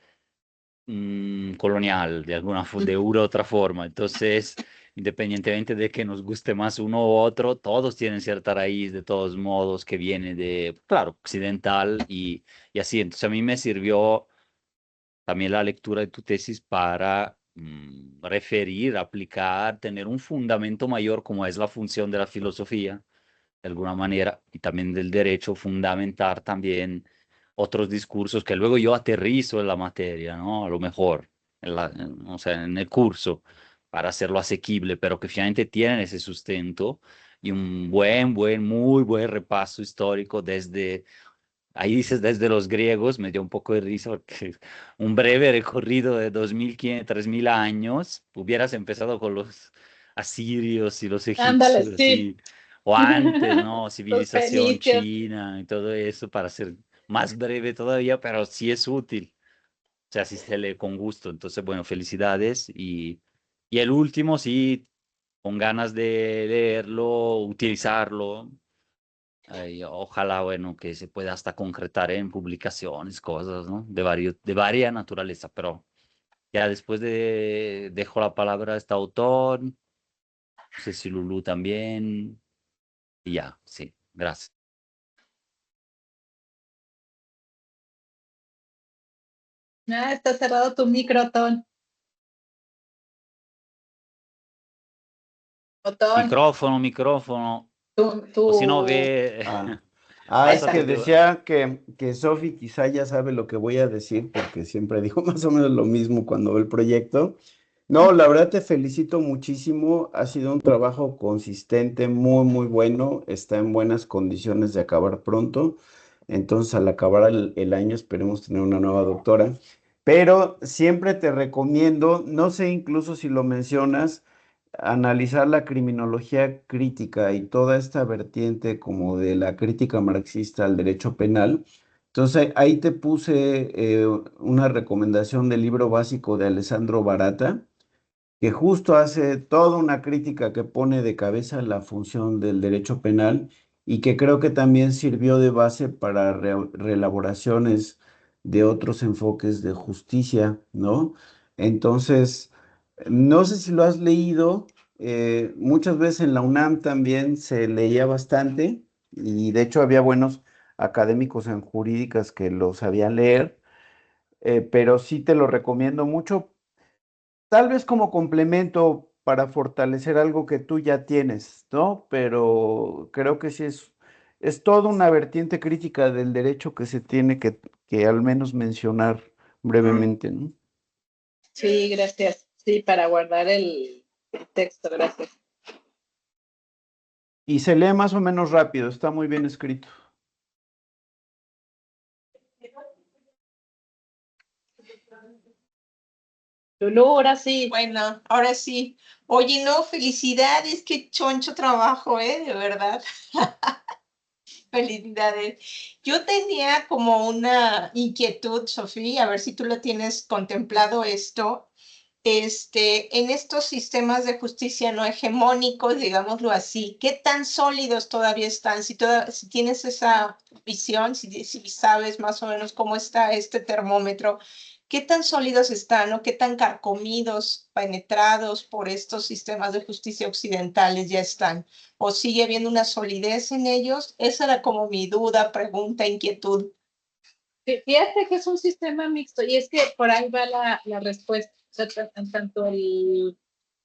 colonial, de una u otra forma. Entonces, independientemente de que nos guste más uno u otro, todos tienen cierta raíz de todos modos que viene de, claro, occidental y así. Entonces, a mí me sirvió también la lectura de tu tesis para referir, aplicar, tener un fundamento mayor como es la función de la filosofía, de alguna manera, y también del derecho, fundamentar también otros discursos que luego yo aterrizo en la materia, ¿no? A lo mejor, o sea, en el curso, para hacerlo asequible, pero que finalmente tienen ese sustento y un muy buen repaso histórico desde ahí dices desde los griegos, me dio un poco de risa porque un breve recorrido de 2500, 3000 años, hubieras empezado con los asirios y los Ándale, egipcios, sí. y, o antes, ¿no? Los Civilización fenicios. china y todo eso para ser más breve todavía, pero sí es útil. O sea, sí se lee con gusto. Entonces, bueno, felicidades. Y el último, sí, con ganas de leerlo, utilizarlo. Ojalá, bueno, que se pueda hasta concretar en publicaciones, cosas, ¿no? De varia naturaleza, pero ya después dejo la palabra a este autor, no sé si Lulú también, y ya, sí, gracias. Ah, está cerrado tu micro, Ton. Ton, Micrófono, tu, o si no ve, Es que pásate de... decía que Sofi quizá ya sabe lo que voy a decir, porque siempre digo más o menos lo mismo cuando ve el proyecto. No, la verdad te felicito muchísimo. Ha sido un trabajo consistente, muy bueno. Está en buenas condiciones de acabar pronto. Entonces, al acabar el año, esperemos tener una nueva doctora. Pero siempre te recomiendo, no sé incluso si lo mencionas, analizar la criminología crítica y toda esta vertiente como de la crítica marxista al derecho penal. Entonces ahí te puse una recomendación del libro básico de Alessandro Barata, que justo hace toda una crítica que pone de cabeza la función del derecho penal y que creo que también sirvió de base para reelaboraciones de otros enfoques de justicia, ¿no? Entonces, no sé si lo has leído, muchas veces en la UNAM también se leía bastante y de hecho había buenos académicos en jurídicas que lo sabían leer, pero sí te lo recomiendo mucho. Tal vez como complemento para fortalecer algo que tú ya tienes, ¿no? Pero creo que sí es toda una vertiente crítica del derecho que se tiene que al menos mencionar brevemente, ¿no? sí, gracias. Sí, para guardar el texto, gracias. Y se lee más o menos rápido, está muy bien escrito. Lulú, ahora sí. Bueno, ahora sí. Oye, no, felicidades, qué choncho trabajo, de verdad. Felicidades. Yo tenía como una inquietud, Sofía, a ver si tú lo tienes contemplado esto. En estos sistemas de justicia no hegemónicos, digámoslo así, ¿qué tan sólidos todavía están? Si tienes esa visión, si sabes más o menos cómo está este termómetro, ¿qué tan sólidos están o qué tan carcomidos, penetrados por estos sistemas de justicia occidentales ya están? ¿O sigue habiendo una solidez en ellos? Esa era como mi duda, pregunta, inquietud. Fíjate que es un sistema mixto y es que por ahí va la respuesta. O sea,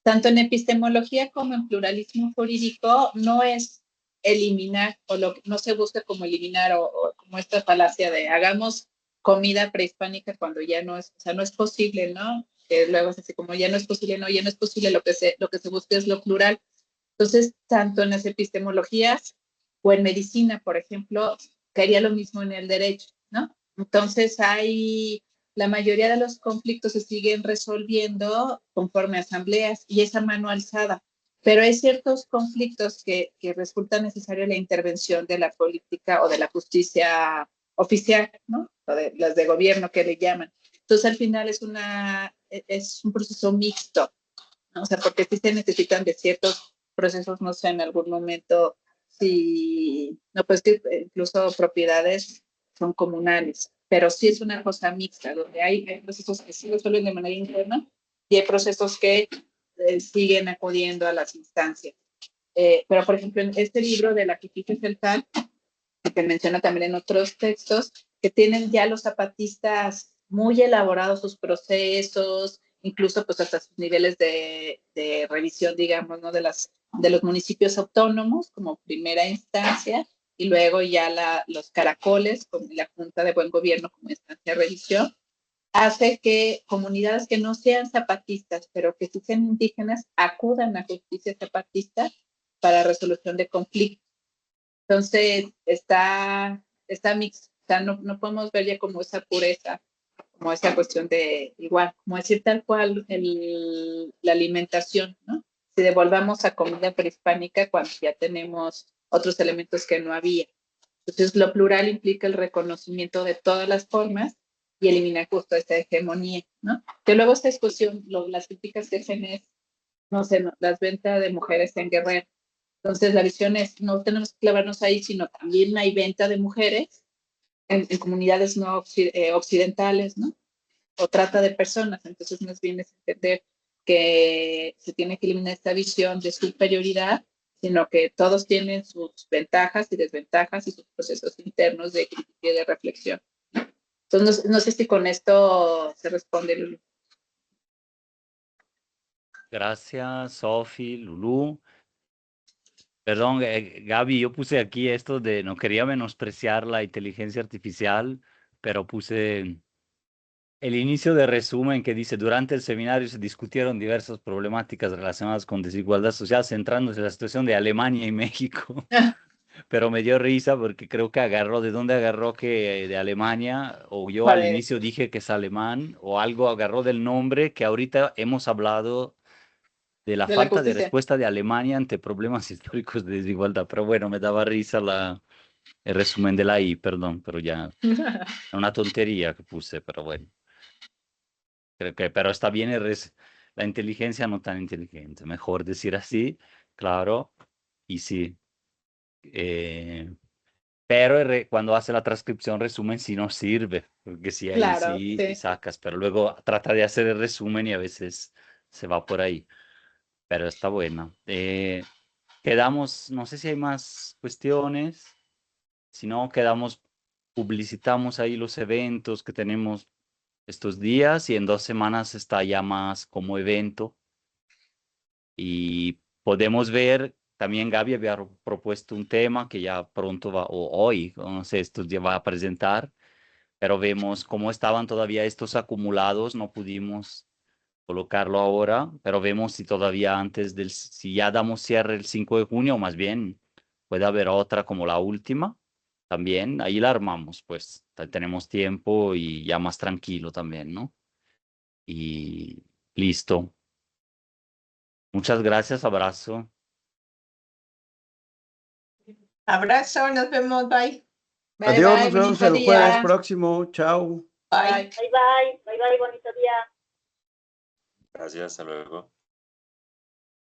tanto en epistemología como en pluralismo jurídico no es eliminar no se busca como eliminar o como esta falacia de hagamos comida prehispánica cuando ya no es, o sea, no es posible, ¿no? Que luego es así como ya no es posible, no, ya no es posible, lo que se busca es lo plural. Entonces, tanto en las epistemologías o en medicina, por ejemplo, caería lo mismo en el derecho, ¿no? Entonces, la mayoría de los conflictos se siguen resolviendo conforme a asambleas y esa mano alzada. pero hay ciertos conflictos que resulta necesaria la intervención de la política o de la justicia oficial, ¿no? O de las de gobierno que le llaman. Entonces, al final es un proceso mixto, ¿no? O sea, porque sí se necesitan de ciertos procesos, no sé, en algún momento, si, no, pues que incluso propiedades son comunales, pero sí es una cosa mixta, donde hay procesos que sí resuelven de manera interna y hay procesos que siguen acudiendo a las instancias. Pero, por ejemplo, en este libro de La Justicia Celtal, que menciona también en otros textos, que tienen ya los zapatistas muy elaborados sus procesos, incluso pues hasta sus niveles de revisión, digamos, ¿no? de los municipios autónomos como primera instancia, y luego ya los caracoles, como la Junta de Buen Gobierno como instancia de revisión, hace que comunidades que no sean zapatistas, pero que sí sean indígenas, acudan a justicia zapatista para resolución de conflictos. Entonces, está mixto. O sea, no podemos ver ya como esa pureza, como esa cuestión de igual, como decir tal cual la alimentación, ¿no? Si devolvamos a comida prehispánica cuando ya tenemos otros elementos que no había. Entonces, lo plural implica el reconocimiento de todas las formas y eliminar justo esta hegemonía, ¿no? Que luego esta discusión, las críticas que hacen es, no sé, no, las ventas de mujeres en Guerrero. Entonces, la visión es, no tenemos que clavarnos ahí, sino también hay venta de mujeres en comunidades no occidentales, ¿no? O trata de personas. Entonces, más bien es entender que se tiene que eliminar esta visión de superioridad, sino que todos tienen sus ventajas y desventajas y sus procesos internos de crítica y de reflexión. Entonces, no sé si con esto se responde, Lulu. Gracias, Sofi, Lulú. Perdón, Gaby, yo puse aquí esto de no quería menospreciar la inteligencia artificial, pero puse el inicio de resumen que dice, durante el seminario se discutieron diversas problemáticas relacionadas con desigualdad social, centrándose en la situación de Alemania y México. Pero me dio risa porque creo que agarró, ¿de dónde agarró que de Alemania? O yo al Vale. inicio dije que es alemán, o algo agarró del nombre que ahorita hemos hablado de la De la falta de justicia. respuesta de Alemania ante problemas históricos de desigualdad. Pero bueno, me daba risa el resumen de la I, perdón, pero ya, una tontería que puse, pero bueno. Creo que, pero está bien la inteligencia no tan inteligente, mejor decir así, claro, y sí. Pero cuando hace la transcripción, resumen sí no sirve, porque sí ahí Claro, sí sí. sacas, pero luego trata de hacer el resumen y a veces se va por ahí. Pero está buena. Quedamos, no sé si hay más cuestiones, si no, quedamos, publicitamos ahí los eventos que tenemos estos días y en 2 semanas está ya más como evento. Y podemos ver, también Gaby había propuesto un tema que ya pronto va, o hoy, no sé, estos días va a presentar, pero vemos cómo estaban todavía estos acumulados, no pudimos colocarlo ahora, pero vemos si todavía si ya damos cierre el 5 de junio, o más bien puede haber otra como la última, también, ahí la armamos, pues tenemos tiempo y ya más tranquilo también, ¿no? Y listo. Muchas gracias, abrazo. Abrazo, nos vemos, bye. Bye, Adiós, bye, nos vemos bonito el jueves día. próximo. Chao. Bye. Bye bye, bye bye, bonito día. Gracias, hasta luego.